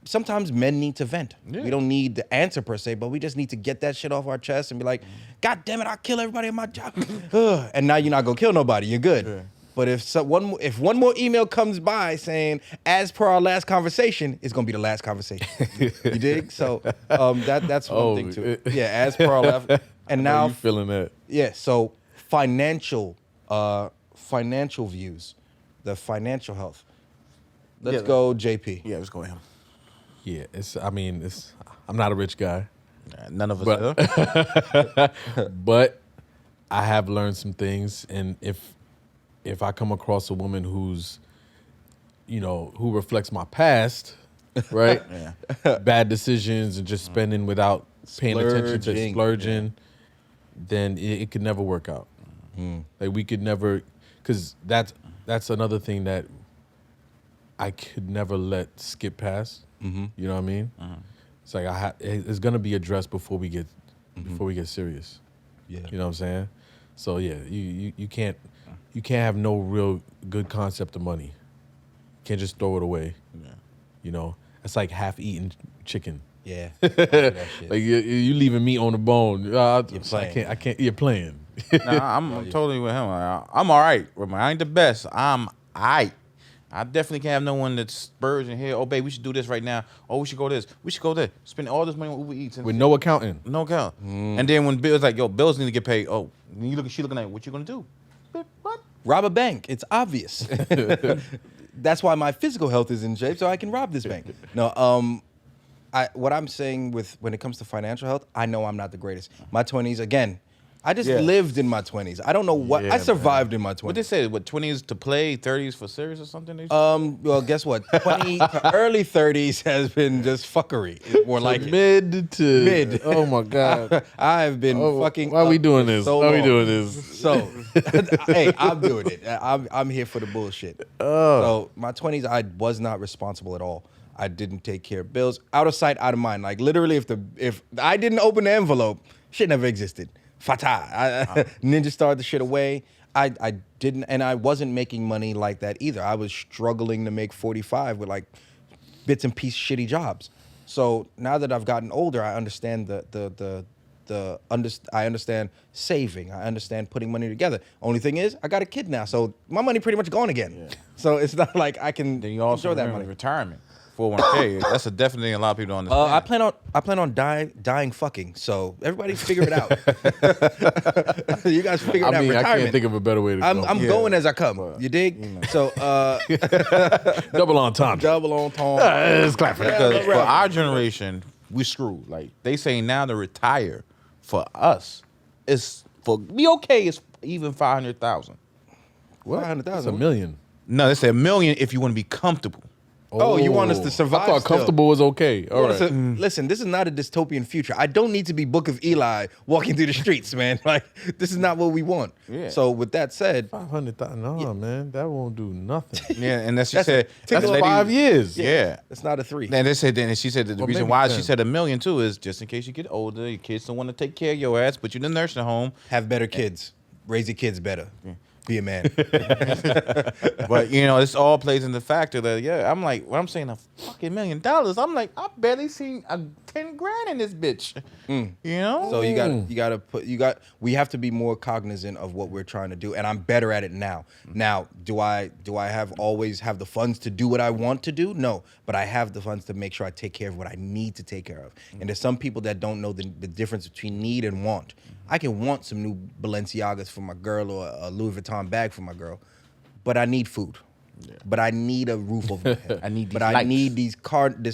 [SPEAKER 1] Sometimes men need to vent.
[SPEAKER 3] Yeah.
[SPEAKER 1] We don't need the answer per se, but we just need to get that shit off our chest and be like, God damn it, I'll kill everybody in my job. And now you're not gonna kill nobody. You're good.
[SPEAKER 3] Yeah.
[SPEAKER 1] But if one more email comes by saying, as per our last conversation, it's gonna be the last conversation. You dig? So that's one thing too. Yeah, as per our last. And now
[SPEAKER 2] you feeling that?
[SPEAKER 1] yeah. So financial views, the financial health. Let's go, JP.
[SPEAKER 3] Yeah, let's go him.
[SPEAKER 2] Yeah, I'm not a rich guy,
[SPEAKER 3] None of us are.
[SPEAKER 2] but I have learned some things, and if I come across a woman who's, who reflects my past, right?
[SPEAKER 3] Yeah.
[SPEAKER 2] Bad decisions and just spending without paying attention to
[SPEAKER 1] Splurging.
[SPEAKER 2] splurging, then it could never work out. Like we could never, because that's another thing that I could never let skip past. You know what I mean? It's like it's gonna be addressed before we get serious.
[SPEAKER 1] Yeah.
[SPEAKER 2] You know what I'm saying? So yeah, you can't have no real good concept of money. You can't just throw it away.
[SPEAKER 3] Yeah.
[SPEAKER 2] It's like half-eaten chicken.
[SPEAKER 1] Yeah. That shit.
[SPEAKER 2] Like you leaving meat on the bone.
[SPEAKER 1] playing.
[SPEAKER 2] I can't. You're playing.
[SPEAKER 3] Nah, I'm totally with him. I'm all right. I ain't the best. I'm all right. I definitely can't have no one that's spurging here. Oh, babe, we should do this right now. Oh, we should go this. We should go there. Spend all this money on Uber Eats.
[SPEAKER 2] With no accounting.
[SPEAKER 3] No account. And then when Bill's like, yo, bills need to get paid. Oh, she looking at what you gonna do? What?
[SPEAKER 1] Rob a bank. It's obvious. That's why my physical health is in shape, so I can rob this bank. No, what I'm saying when it comes to financial health, I know I'm not the greatest. My 20s, again, I just lived in my 20s. I don't know what
[SPEAKER 2] Yeah,
[SPEAKER 1] I survived in my 20s.
[SPEAKER 3] What they say? What 20s to play, 30s for serious or something?
[SPEAKER 1] Well, guess what? 20 to early 30s has been just fuckery. It's more like it.
[SPEAKER 2] Mid to
[SPEAKER 1] Mid.
[SPEAKER 2] Oh my god.
[SPEAKER 1] I've been fucking.
[SPEAKER 2] Why are we
[SPEAKER 1] up
[SPEAKER 2] doing
[SPEAKER 1] for
[SPEAKER 2] this?
[SPEAKER 1] so
[SPEAKER 2] Why are we
[SPEAKER 1] long.
[SPEAKER 2] doing this?
[SPEAKER 1] So, hey, I'm doing it. I'm here for the bullshit. So my 20s, I was not responsible at all. I didn't take care of bills. Out of sight, out of mind. Like literally, if I didn't open the envelope, shit never existed. Fata. Ninja starred the shit away. I didn't, and I wasn't making money like that either. I was struggling to make 45 with like bits and pieces shitty jobs. So now that I've gotten older, I understand I understand saving. I understand putting money together. Only thing is, I got a kid now, so my money pretty much gone again.
[SPEAKER 3] Yeah.
[SPEAKER 1] So it's not like I can
[SPEAKER 3] Then you also
[SPEAKER 1] enjoy that
[SPEAKER 3] remember
[SPEAKER 1] money.
[SPEAKER 3] retirement. 401k. That's a definitely a lot of people don't understand.
[SPEAKER 1] I plan on dying fucking. So everybody figure it out. You guys figure it out.
[SPEAKER 2] I
[SPEAKER 1] Retirement.
[SPEAKER 2] can't think of a better way to go.
[SPEAKER 1] I'm going as I come. You dig? So
[SPEAKER 2] Double entendre.
[SPEAKER 1] double on tone.
[SPEAKER 2] Let's clap for that.
[SPEAKER 3] Because for our generation, we screwed. Like they say now to retire for us is for be okay. It's even 500,000.
[SPEAKER 1] What?
[SPEAKER 2] That's a
[SPEAKER 1] 500,000.
[SPEAKER 2] million.
[SPEAKER 3] No, they say $1 million if you want to be comfortable.
[SPEAKER 1] Oh, you want us to survive
[SPEAKER 2] I thought
[SPEAKER 1] still.
[SPEAKER 2] comfortable was okay. All right.
[SPEAKER 1] Listen, this is not a dystopian future. I don't need to be Book of Eli walking through the streets, man. Like this is not what we want.
[SPEAKER 3] Yeah.
[SPEAKER 1] So with that said,
[SPEAKER 2] 500,000. No, man, that won't do nothing.
[SPEAKER 3] Yeah, and that's she said.
[SPEAKER 2] That's
[SPEAKER 3] lady-
[SPEAKER 2] 5 years.
[SPEAKER 3] Yeah.
[SPEAKER 1] it's not a 3.
[SPEAKER 3] And they said, then she said that the
[SPEAKER 2] Or
[SPEAKER 3] reason
[SPEAKER 2] maybe
[SPEAKER 3] why
[SPEAKER 2] 10.
[SPEAKER 3] she said $1 million too is just in case you get older, your kids don't want to take care of your ass, put you in the nursing home.
[SPEAKER 1] Have better kids. Raise your kids better.
[SPEAKER 3] Yeah.
[SPEAKER 1] Be a man.
[SPEAKER 3] But you know, this all plays in the factor that I'm like, when I'm saying $1 million, I'm like, I barely seen a 10 grand in this bitch. You know,
[SPEAKER 1] So we have to be more cognizant of what we're trying to do, and I'm better at it now. Now, do I always have the funds to do what I want to do? No, but I have the funds to make sure I take care of what I need to take care of. And there's some people that don't know the difference between need and want. I can want some new Balenciagas for my girl or a Louis Vuitton bag for my girl, but I need food. Yeah. But I need a roof over my head.
[SPEAKER 3] I need these
[SPEAKER 1] I
[SPEAKER 3] lights.
[SPEAKER 1] need this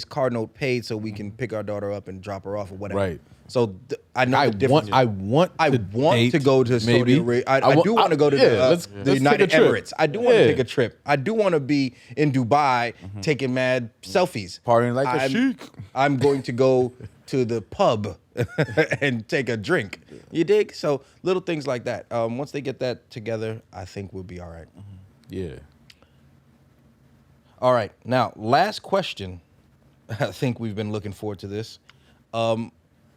[SPEAKER 1] car note paid so we can pick our daughter up and drop her off or whatever.
[SPEAKER 2] Right.
[SPEAKER 1] So I know the difference.
[SPEAKER 2] I want
[SPEAKER 1] to go to Saudi Arabia. I do want to go to the United Emirates. I do want to take a trip. I do want to be in Dubai taking mad selfies.
[SPEAKER 3] Partying like a sheik.
[SPEAKER 1] I'm going to go to the pub and take a drink. You dig? So little things like that. Once they get that together, I think we'll be all right.
[SPEAKER 2] Yeah.
[SPEAKER 1] All right. Now, last question. I think we've been looking forward to this.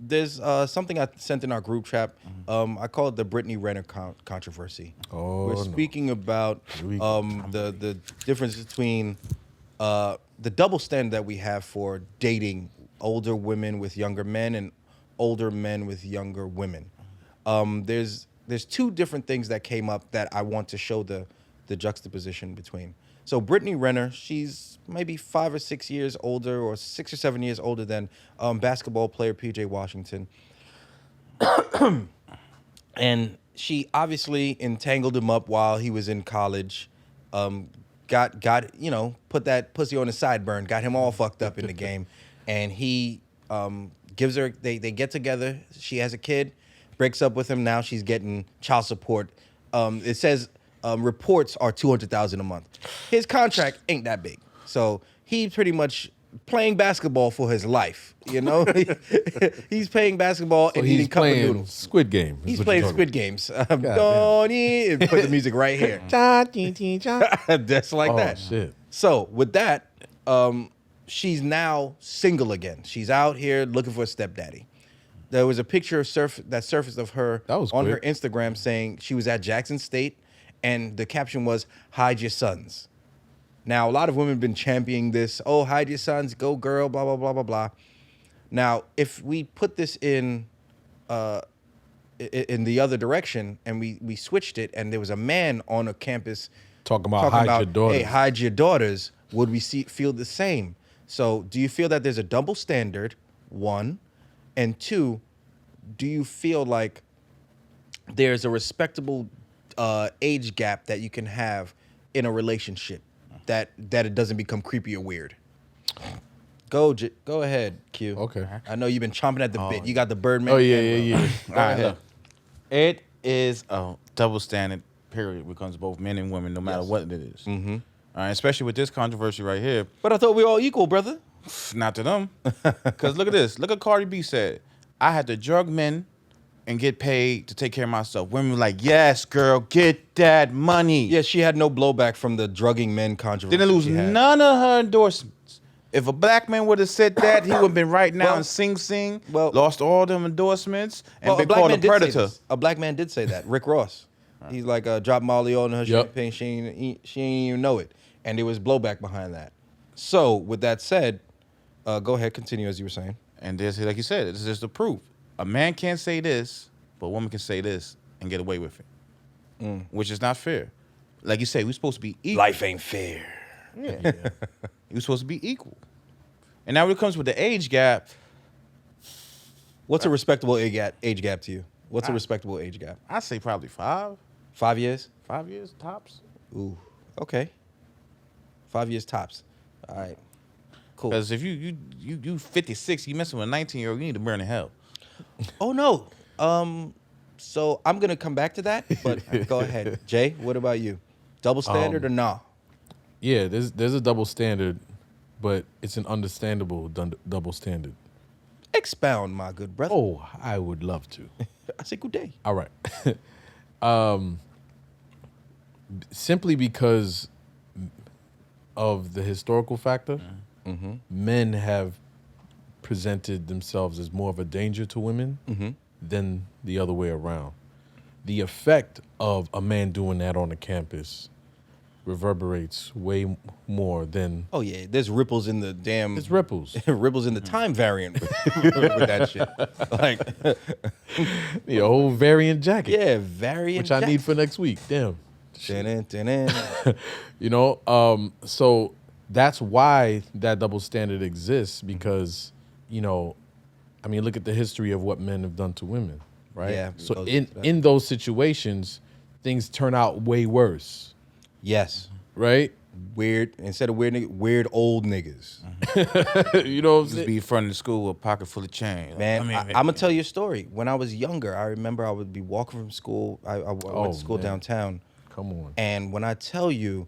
[SPEAKER 1] There's something I sent in our group chat. I call it the Brittany Renner controversy.
[SPEAKER 2] Oh,
[SPEAKER 1] We're speaking about the difference between the double standard that we have for dating older women with younger men and older men with younger women. There's two different things that came up that I want to show the juxtaposition between. So Brittany Renner, she's maybe 5 or 6 years older, or 6 or 7 years older than basketball player P.J. Washington. And she obviously entangled him up while he was in college. Got put that pussy on his sideburn, got him all fucked up in the game. And he gives her, they get together. She has a kid, breaks up with him. Now she's getting child support. It says reports are $200,000 a month. His contract ain't that big, so he pretty much playing basketball for his life. You know, he's playing basketball and eating cup of noodles.
[SPEAKER 2] Squid Game.
[SPEAKER 1] He's playing Squid Games. Donnie, put the music right here. Just like that.
[SPEAKER 2] Shit.
[SPEAKER 1] So with that, she's now single again. She's out here looking for a stepdaddy. There was a picture that surfaced of her on her Instagram saying she was at Jackson State, and the caption was, "Hide your sons." Now, a lot of women have been championing this. Oh, hide your sons, go girl, blah, blah, blah, blah, blah. Now, if we put this in the other direction and we switched it and there was a man on a campus
[SPEAKER 2] talking about hide your daughters.
[SPEAKER 1] Hey, hide your daughters, would we feel the same? So do you feel that there's a double standard, one? And two, do you feel like there's a respectable age gap that you can have in a relationship that it doesn't become creepy or weird? Go ahead, Q.
[SPEAKER 2] Okay.
[SPEAKER 1] I know you've been chomping at the bit. You got the Birdman.
[SPEAKER 2] Oh, yeah.
[SPEAKER 1] Go ahead.
[SPEAKER 3] It is a double standard, period, when it comes to both men and women, no matter what it is. Mm-hmm. All right, especially with this controversy right here.
[SPEAKER 1] But I thought we were all equal, brother.
[SPEAKER 3] Not to them. Because look at this. Look at Cardi B said. I had to drug men and get paid to take care of myself. Women were like, yes, girl, get that money.
[SPEAKER 1] Yeah, she had no blowback from the drugging men controversy.
[SPEAKER 3] Didn't lose none of her endorsements. If a black man would have said that, he would have been right now in Sing Sing, lost all them endorsements, and been called a predator.
[SPEAKER 1] A black man did say that. Rick Ross. He's like, drop Molly on her champagne. She ain't even know it. And there was blowback behind that. So, with that said, go ahead, continue as you were saying.
[SPEAKER 3] And there's, like you said, this is the proof. A man can't say this, but a woman can say this and get away with it, which is not fair. Like you say, we're supposed to be equal.
[SPEAKER 1] Life ain't fair.
[SPEAKER 3] Yeah. We're supposed to be equal. And now when it comes with the age gap.
[SPEAKER 1] What's a respectable age gap to you? What's a respectable age gap?
[SPEAKER 3] I'd say probably 5.
[SPEAKER 1] 5 years?
[SPEAKER 3] 5 years, tops.
[SPEAKER 1] Ooh, okay. 5 years tops. All right. Cool.
[SPEAKER 3] Because if you 56, you messing with a 19-year-old, you need to burn in hell.
[SPEAKER 1] Oh, no. So I'm going to come back to that, but go ahead. Jay, what about you? Double standard or nah?
[SPEAKER 2] Yeah, there's a double standard, but it's an understandable double standard.
[SPEAKER 1] Expound, my good brother.
[SPEAKER 2] Oh, I would love to.
[SPEAKER 1] I say good day.
[SPEAKER 2] All right. Simply because of the historical factor, men have presented themselves as more of a danger to women than the other way around. the effect of a man doing that on the campus reverberates way more than
[SPEAKER 1] Oh yeah, there's ripples in the damn.
[SPEAKER 2] it's ripples.
[SPEAKER 1] ripples in the time variant with that shit. Like,
[SPEAKER 2] The whole variant jacket,
[SPEAKER 1] yeah, variant.
[SPEAKER 2] which I need for next week. Damn.
[SPEAKER 1] Dun-dun-dun-dun.
[SPEAKER 2] You know, so that's why that double standard exists because, you know, I mean, look at the history of what men have done to women, right?
[SPEAKER 1] Yeah, it
[SPEAKER 2] So
[SPEAKER 1] goes
[SPEAKER 2] in
[SPEAKER 1] into that.
[SPEAKER 2] in those situations, things turn out way worse,
[SPEAKER 1] Yes,
[SPEAKER 2] right?
[SPEAKER 1] weird. Instead of weird, weird old niggas.
[SPEAKER 2] You know what I'm
[SPEAKER 3] Just
[SPEAKER 2] saying?
[SPEAKER 3] be in front of the school with a pocket full of change.
[SPEAKER 1] Man,
[SPEAKER 3] I mean,
[SPEAKER 1] I'm gonna tell you a story. When I was younger, I remember I would be walking from school. I went to school
[SPEAKER 2] man.
[SPEAKER 1] downtown,
[SPEAKER 2] Come on.
[SPEAKER 1] and when I tell you,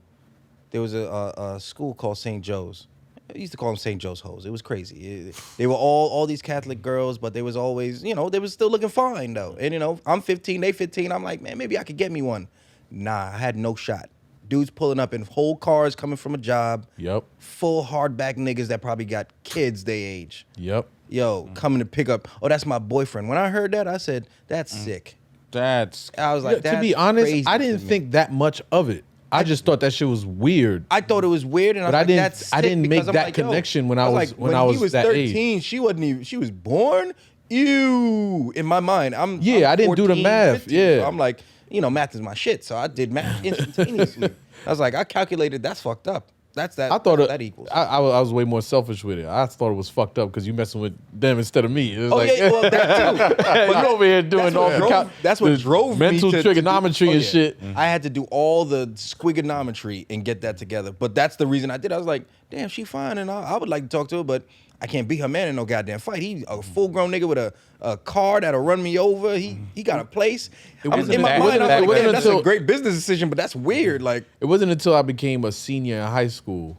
[SPEAKER 1] there was a school called St. Joe's. I used to call them St. Joe's hoes. It was crazy. They were all these Catholic girls, but they was always, you know, they was still looking fine though. And you know, I'm 15, they 15. I'm like, man, maybe I could get me one. Nah, I had no shot. Dudes pulling up in whole cars coming from a job.
[SPEAKER 2] Yep.
[SPEAKER 1] Full hardback niggas that probably got kids they age.
[SPEAKER 2] Yep.
[SPEAKER 1] Yo, coming to pick up. Oh, that's my boyfriend. When I heard that, I said, that's sick.
[SPEAKER 3] that's
[SPEAKER 1] I was like,
[SPEAKER 2] Yeah, to be honest, I didn't
[SPEAKER 1] me.
[SPEAKER 2] think that much of it. I just thought that shit was weird.
[SPEAKER 1] I thought it was weird, and
[SPEAKER 2] But
[SPEAKER 1] I
[SPEAKER 2] I
[SPEAKER 1] was like,
[SPEAKER 2] didn't-
[SPEAKER 1] that's
[SPEAKER 2] I
[SPEAKER 1] sick
[SPEAKER 2] didn't
[SPEAKER 1] because
[SPEAKER 2] make
[SPEAKER 1] I'm
[SPEAKER 2] that
[SPEAKER 1] like, yo,
[SPEAKER 2] connection when I
[SPEAKER 1] like,
[SPEAKER 2] was- when I was
[SPEAKER 1] he was
[SPEAKER 2] that
[SPEAKER 1] 13, she wasn't even. She was born. Ew. In my mind, I'm
[SPEAKER 2] I didn't do the
[SPEAKER 1] 14,
[SPEAKER 2] math.
[SPEAKER 1] 15,
[SPEAKER 2] Yeah.
[SPEAKER 1] so I'm like, you know, math is my shit. So I did math instantaneously. I was like, I calculated. That's fucked up. That's that.
[SPEAKER 2] I thought
[SPEAKER 1] that equals.
[SPEAKER 2] I was way more selfish with it. I thought it was fucked up because you messing with them instead of me. It was
[SPEAKER 1] Oh
[SPEAKER 2] like,
[SPEAKER 1] yeah, well that too.
[SPEAKER 2] you over here doing all the
[SPEAKER 1] that's what
[SPEAKER 2] the
[SPEAKER 1] drove
[SPEAKER 2] mental
[SPEAKER 1] me to
[SPEAKER 2] trigonometry
[SPEAKER 1] do-
[SPEAKER 2] and
[SPEAKER 1] yeah.
[SPEAKER 2] shit.
[SPEAKER 1] I had to do all the squigonometry and get that together. But that's the reason I did. I was like, damn, she fine, and I would like to talk to her, but I can't beat her man in no goddamn fight. He a full grown nigga with a car that'll run me over. He got a place.
[SPEAKER 3] wasn't
[SPEAKER 1] In my
[SPEAKER 3] that-
[SPEAKER 1] mind, I was like,
[SPEAKER 2] wasn't
[SPEAKER 1] damn, that's
[SPEAKER 2] until-
[SPEAKER 1] a great business decision, but that's weird. Like,
[SPEAKER 2] It wasn't until I became a senior in high school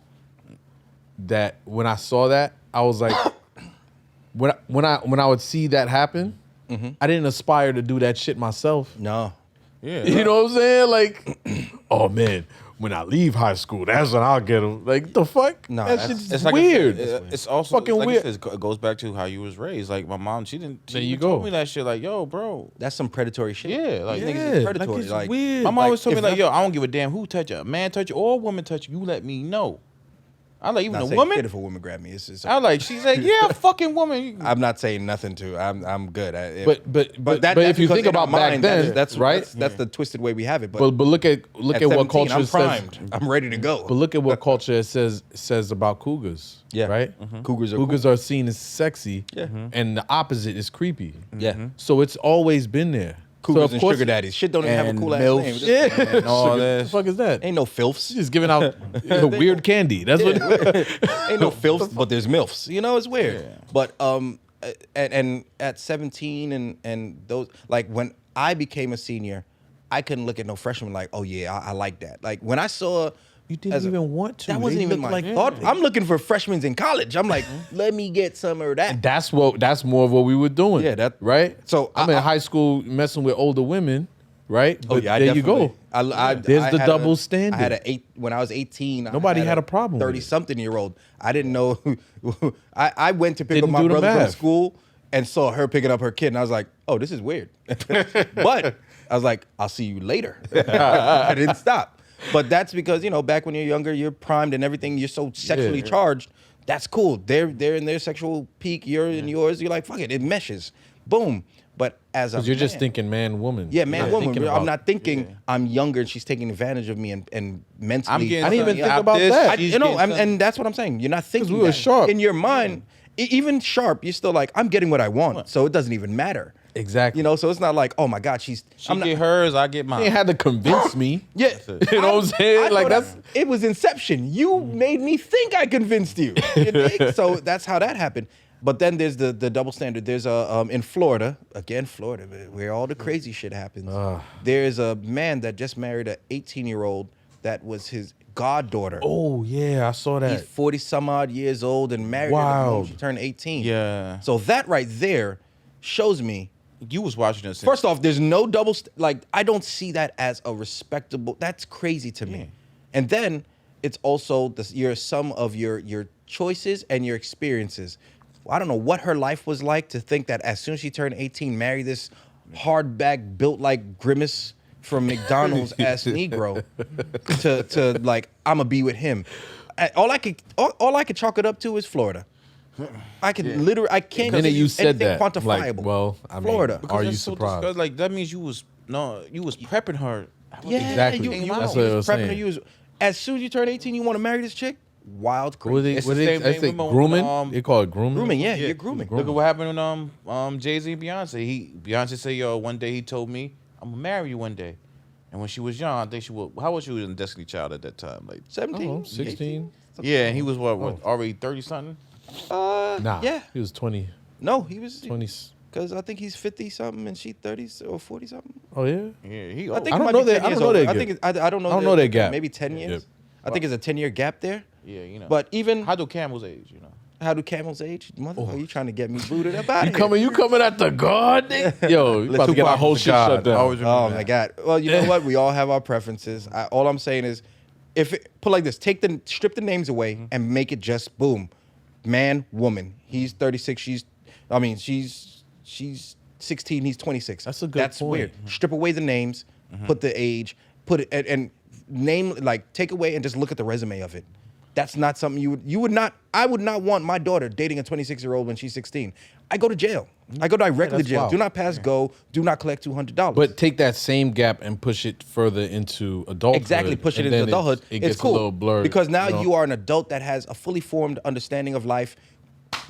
[SPEAKER 2] that when I saw that, I was like, when I would see that happen, I didn't aspire to do that shit myself.
[SPEAKER 1] no.
[SPEAKER 3] yeah.
[SPEAKER 2] You know what I'm saying? Like, oh man, when I leave high school, that's when I'll get them. Like, the fuck?
[SPEAKER 1] No,
[SPEAKER 2] that
[SPEAKER 1] that's-
[SPEAKER 2] shit's
[SPEAKER 3] It's like
[SPEAKER 2] weird.
[SPEAKER 3] It's also
[SPEAKER 2] Fucking
[SPEAKER 3] like
[SPEAKER 2] weird.
[SPEAKER 3] I said, it goes back to how you was raised. Like my mom, she didn't. She
[SPEAKER 2] There you
[SPEAKER 3] even told
[SPEAKER 2] go.
[SPEAKER 3] me that shit. Like, yo, bro.
[SPEAKER 1] That's some predatory shit.
[SPEAKER 3] Yeah, like,
[SPEAKER 1] These niggas
[SPEAKER 2] Yeah,
[SPEAKER 1] is predatory.
[SPEAKER 2] it's
[SPEAKER 1] Like,
[SPEAKER 2] weird.
[SPEAKER 3] My mom
[SPEAKER 1] Like,
[SPEAKER 3] always told me
[SPEAKER 1] if
[SPEAKER 3] like, yo, I don't give a damn who touch you, a man touch you or a woman touch you. You let me know. I like even
[SPEAKER 1] not
[SPEAKER 3] a
[SPEAKER 1] saying
[SPEAKER 3] woman.
[SPEAKER 1] shit if a woman grab me. It's
[SPEAKER 3] I like. She's like, yeah, fucking woman.
[SPEAKER 1] I'm not saying nothing to. I'm good.
[SPEAKER 2] But
[SPEAKER 1] that's
[SPEAKER 2] if you
[SPEAKER 1] because
[SPEAKER 2] think
[SPEAKER 1] in our
[SPEAKER 2] about back
[SPEAKER 1] mind,
[SPEAKER 2] then,
[SPEAKER 1] that's
[SPEAKER 2] right?
[SPEAKER 1] That's the twisted way we have it.
[SPEAKER 2] But look at
[SPEAKER 1] at
[SPEAKER 2] what
[SPEAKER 1] 17,
[SPEAKER 2] culture
[SPEAKER 1] I'm
[SPEAKER 2] says.
[SPEAKER 1] primed. I'm ready to go.
[SPEAKER 2] But look at what culture says about cougars.
[SPEAKER 1] Yeah.
[SPEAKER 2] Right.
[SPEAKER 1] Cougars are
[SPEAKER 2] Cougars are seen as sexy.
[SPEAKER 1] Yeah.
[SPEAKER 2] And the opposite is creepy.
[SPEAKER 1] Yeah.
[SPEAKER 2] So it's always been there.
[SPEAKER 1] Cougars
[SPEAKER 2] so of
[SPEAKER 1] and
[SPEAKER 2] course,
[SPEAKER 1] sugar daddies. Shit don't even have a
[SPEAKER 3] And
[SPEAKER 1] cool ass
[SPEAKER 3] milfs.
[SPEAKER 1] name.
[SPEAKER 2] Yeah.
[SPEAKER 3] And all
[SPEAKER 2] What the
[SPEAKER 3] this.
[SPEAKER 2] fuck is that?
[SPEAKER 1] Ain't no filths.
[SPEAKER 2] Just giving out weird candy. That's what.
[SPEAKER 1] Ain't no filths, but there's milfs. You know, it's weird.
[SPEAKER 3] Yeah.
[SPEAKER 1] But and at 17 and those, like when I became a senior, I couldn't look at no freshman like, oh yeah, I like that. Like when I saw.
[SPEAKER 2] You didn't
[SPEAKER 1] as a-
[SPEAKER 2] even want to.
[SPEAKER 1] That wasn't
[SPEAKER 2] They
[SPEAKER 1] even
[SPEAKER 2] looked
[SPEAKER 1] my thought. I'm looking for freshmen in college. I'm like, let me get some of that.
[SPEAKER 2] That's more of what we were doing.
[SPEAKER 1] Yeah, that-
[SPEAKER 2] right.
[SPEAKER 1] so
[SPEAKER 2] I'm in high school messing with older women, right?
[SPEAKER 1] Oh
[SPEAKER 2] But
[SPEAKER 1] yeah, I
[SPEAKER 2] there you
[SPEAKER 1] definitely-
[SPEAKER 2] go.
[SPEAKER 1] There's
[SPEAKER 2] the double standard.
[SPEAKER 1] I had when I was 18.
[SPEAKER 2] Nobody had a problem with it.
[SPEAKER 1] 30-something-year-old. I didn't know. I went to pick
[SPEAKER 2] Didn't
[SPEAKER 1] up my
[SPEAKER 2] do the
[SPEAKER 1] brother from
[SPEAKER 2] math.
[SPEAKER 1] school and saw her picking up her kid, and I was like, oh, this is weird. But I was like, I'll see you later. I didn't stop. But that's because, you know, back when you're younger, you're primed and everything. You're so sexually charged. That's cool. They're in their sexual peak. You're in yours. You're like, fuck it. It meshes. Boom. But as a
[SPEAKER 2] Because you're just
[SPEAKER 1] man-
[SPEAKER 2] thinking man, woman.
[SPEAKER 1] yeah, man,
[SPEAKER 2] You're not
[SPEAKER 1] woman.
[SPEAKER 2] thinking
[SPEAKER 1] I'm
[SPEAKER 2] about-
[SPEAKER 1] not thinking I'm younger and she's taking advantage of me and mentally.
[SPEAKER 3] I'm getting
[SPEAKER 2] I didn't even
[SPEAKER 3] something
[SPEAKER 2] think
[SPEAKER 3] out
[SPEAKER 2] about
[SPEAKER 3] this,
[SPEAKER 2] that.
[SPEAKER 3] she's
[SPEAKER 1] You know,
[SPEAKER 3] getting something.
[SPEAKER 1] and that's what I'm saying. You're not thinking.
[SPEAKER 2] we were
[SPEAKER 1] that.
[SPEAKER 2] sharp.
[SPEAKER 1] In your mind. Even sharp, you're still like, I'm getting what I want, so it doesn't even matter.
[SPEAKER 2] Exactly.
[SPEAKER 1] You know, so it's not like, oh my God,
[SPEAKER 3] She
[SPEAKER 1] I'm not,
[SPEAKER 3] get hers, I get
[SPEAKER 2] You
[SPEAKER 3] mine.
[SPEAKER 2] ain't had to convince me.
[SPEAKER 1] yeah.
[SPEAKER 2] You know what I'm saying? Like, that's-
[SPEAKER 1] it was Inception. You made me think I convinced you. You dig? So that's how that happened. But then there's the double standard. There's in Florida, again, Florida, where all the crazy shit happens. There's a man that just married an 18-year-old that was his goddaughter.
[SPEAKER 2] Oh yeah, I saw that.
[SPEAKER 1] He's 40 some odd years old and married her the
[SPEAKER 2] Wow.
[SPEAKER 1] moment she turned 18.
[SPEAKER 3] Yeah.
[SPEAKER 1] So that right there shows me.
[SPEAKER 3] You was watching this.
[SPEAKER 1] First off, there's no double. Like I don't see that as a respectable. That's crazy to me. And then it's also your sum of your choices and your experiences. I don't know what her life was like to think that as soon as she turned 18, marry this hardback, built like Grimace from McDonald's ass Negro to like I'm gonna be with him. All I could chalk it up to is Florida. I can literally I can't.
[SPEAKER 2] The minute you said
[SPEAKER 1] anything
[SPEAKER 2] that,
[SPEAKER 1] quantifiable.
[SPEAKER 2] like, well, I mean,
[SPEAKER 1] Florida.
[SPEAKER 2] are you
[SPEAKER 3] that's so
[SPEAKER 2] surprised?
[SPEAKER 3] disgusting. Like that means you was prepping her.
[SPEAKER 1] Yeah,
[SPEAKER 2] Exactly.
[SPEAKER 1] You
[SPEAKER 2] That's
[SPEAKER 1] you
[SPEAKER 2] what I
[SPEAKER 1] was
[SPEAKER 2] was
[SPEAKER 1] prepping
[SPEAKER 2] saying.
[SPEAKER 1] her. You was, as soon as you turn 18, you want to marry this chick? Wild
[SPEAKER 2] What
[SPEAKER 1] crazy.
[SPEAKER 3] It's
[SPEAKER 2] what
[SPEAKER 3] the
[SPEAKER 2] they,
[SPEAKER 3] same
[SPEAKER 2] I
[SPEAKER 3] thing
[SPEAKER 2] think
[SPEAKER 3] with,
[SPEAKER 2] grooming. They call it grooming.
[SPEAKER 1] Grooming, yeah, you're grooming.
[SPEAKER 3] Look at what happened when Jay-Z and Beyonce. Beyonce said, yo, one day he told me, I'm gonna marry you one day. And when she was young, I think she was, how was she in Destiny Child at that time? Like
[SPEAKER 1] 17,
[SPEAKER 2] 16.
[SPEAKER 3] yeah, and he was what already 30 something?
[SPEAKER 2] Nah.
[SPEAKER 1] Yeah.
[SPEAKER 2] He was 20.
[SPEAKER 1] No, he was
[SPEAKER 2] 20.
[SPEAKER 1] because I think he's 50 something and she 30 or 40 something.
[SPEAKER 2] Oh yeah.
[SPEAKER 3] Yeah, he
[SPEAKER 1] I
[SPEAKER 3] old.
[SPEAKER 1] think
[SPEAKER 2] I
[SPEAKER 1] it
[SPEAKER 2] don't
[SPEAKER 1] might
[SPEAKER 2] know
[SPEAKER 1] be
[SPEAKER 2] that-
[SPEAKER 1] 10
[SPEAKER 2] I
[SPEAKER 1] years
[SPEAKER 2] don't know
[SPEAKER 1] older.
[SPEAKER 2] that
[SPEAKER 1] I
[SPEAKER 2] gap.
[SPEAKER 1] think I don't know.
[SPEAKER 2] I don't know that gap.
[SPEAKER 1] Maybe 10 years.
[SPEAKER 2] Yep.
[SPEAKER 1] I think it's a 10-year gap there.
[SPEAKER 3] Yeah, you know.
[SPEAKER 1] But even
[SPEAKER 3] how do camels age, you know?
[SPEAKER 1] how do camels age? Mother, are you trying to get me booted up out
[SPEAKER 2] You
[SPEAKER 1] of here?
[SPEAKER 2] you coming at the guard, nigga? Yo, you about to get our
[SPEAKER 3] Tupac
[SPEAKER 2] whole
[SPEAKER 3] was a
[SPEAKER 2] shit
[SPEAKER 3] god.
[SPEAKER 2] shut down.
[SPEAKER 3] Always remember
[SPEAKER 1] Oh
[SPEAKER 3] that.
[SPEAKER 1] my God. Well, you know what? We all have our preferences. All I'm saying is, put like this: strip the names away and make it just boom, man, woman. He's 36. She's 16. He's 26.
[SPEAKER 2] That's a good
[SPEAKER 1] That's
[SPEAKER 2] point.
[SPEAKER 1] weird. Strip away the names, put the age, put it and name like take away and just look at the resume of it. That's not something you would not. I would not want my daughter dating a 26-year-old when she's 16. I go to jail. I go directly to
[SPEAKER 2] that's
[SPEAKER 1] jail.
[SPEAKER 2] wild.
[SPEAKER 1] Do not pass go. Do not collect $200.
[SPEAKER 2] But take that same gap and push it further into adulthood.
[SPEAKER 1] Exactly, push it
[SPEAKER 2] and
[SPEAKER 1] into
[SPEAKER 2] then
[SPEAKER 1] adulthood.
[SPEAKER 2] It
[SPEAKER 1] It's
[SPEAKER 2] gets
[SPEAKER 1] cool
[SPEAKER 2] a little blurred
[SPEAKER 1] because now
[SPEAKER 2] know?
[SPEAKER 1] you are an adult that has a fully formed understanding of life.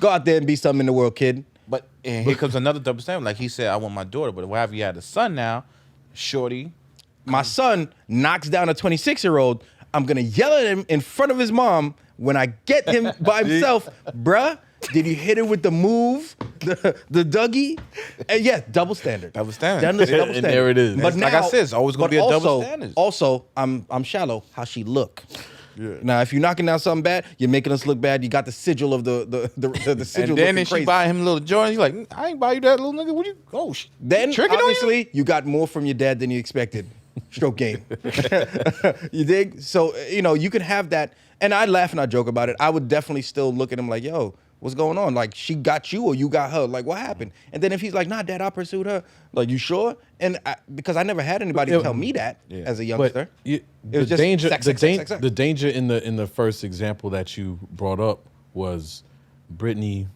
[SPEAKER 1] Go out there and be something in the world, kid.
[SPEAKER 3] But and here comes another double standard. Like he said, I want my daughter, but what have you had a son now? Shorty.
[SPEAKER 1] My son knocks down a 26-year-old. I'm gonna yell at him in front of his mom when I get him by himself, bruh. Did you hit it with the move, the Dougie? And yeah, double standard.
[SPEAKER 3] Double standard.
[SPEAKER 1] Then there's double
[SPEAKER 2] And
[SPEAKER 1] standard.
[SPEAKER 2] there it is.
[SPEAKER 1] But
[SPEAKER 3] Like
[SPEAKER 1] now,
[SPEAKER 3] I said, it's always gonna
[SPEAKER 1] but
[SPEAKER 3] be a double
[SPEAKER 1] also-
[SPEAKER 3] standard.
[SPEAKER 1] Also, I'm shallow. How she look. Yeah. Now, if you're knocking down something bad, you're making us look bad. You got the sigil of the sigil.
[SPEAKER 3] And then
[SPEAKER 1] looking
[SPEAKER 3] she
[SPEAKER 1] crazy.
[SPEAKER 3] buy him a little joint. He's like, I ain't buy you that little nigga. What you? Oh,
[SPEAKER 1] Then
[SPEAKER 3] tricking on you?
[SPEAKER 1] obviously you got more from your dad than you expected. Stroke game. You dig? So you can have that, and I laugh and I joke about it. I would definitely still look at him like, yo, what's going on? Like, she got you or you got her? Like, what happened? And then if he's like, nah, Dad, I pursued her. Like, you sure? And because I never had anybody tell me that as a youngster.
[SPEAKER 2] But it
[SPEAKER 1] was
[SPEAKER 2] was
[SPEAKER 1] just
[SPEAKER 2] danger.
[SPEAKER 1] sex,
[SPEAKER 2] the,
[SPEAKER 1] sex, sex, sex, sex.
[SPEAKER 2] the danger in the first example that you brought up was Brittany,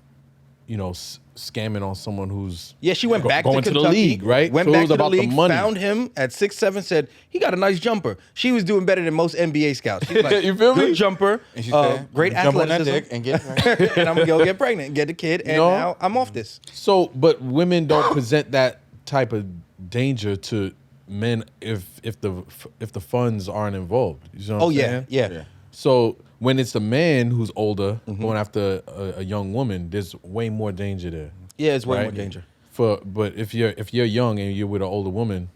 [SPEAKER 2] scamming on someone who's
[SPEAKER 1] Yeah, she went back
[SPEAKER 2] going
[SPEAKER 1] to
[SPEAKER 2] the
[SPEAKER 1] Kentucky,
[SPEAKER 2] league, right?
[SPEAKER 1] Went
[SPEAKER 2] So it
[SPEAKER 1] back
[SPEAKER 2] was
[SPEAKER 1] to the
[SPEAKER 2] about the
[SPEAKER 1] league,
[SPEAKER 2] money.
[SPEAKER 1] found him at 6'7", said he got a nice jumper. She was doing better than most NBA scouts. She's like,
[SPEAKER 2] You feel me?
[SPEAKER 1] good jumper,
[SPEAKER 3] And she said,
[SPEAKER 1] great
[SPEAKER 3] jump on that
[SPEAKER 1] athleticism,
[SPEAKER 3] dick and get pregnant.
[SPEAKER 1] and I'm gonna go get pregnant and get the kid, and
[SPEAKER 2] know?
[SPEAKER 1] now I'm off this.
[SPEAKER 2] So, but women don't present that type of danger to men if the funds aren't involved. You know what
[SPEAKER 1] Oh
[SPEAKER 2] I'm
[SPEAKER 1] yeah,
[SPEAKER 2] saying?
[SPEAKER 1] yeah.
[SPEAKER 2] So when it's a man who's older going after a young woman, there's way more danger there.
[SPEAKER 1] Yeah, it's way more
[SPEAKER 2] right?
[SPEAKER 1] danger.
[SPEAKER 2] But if you're young and you're with an older woman,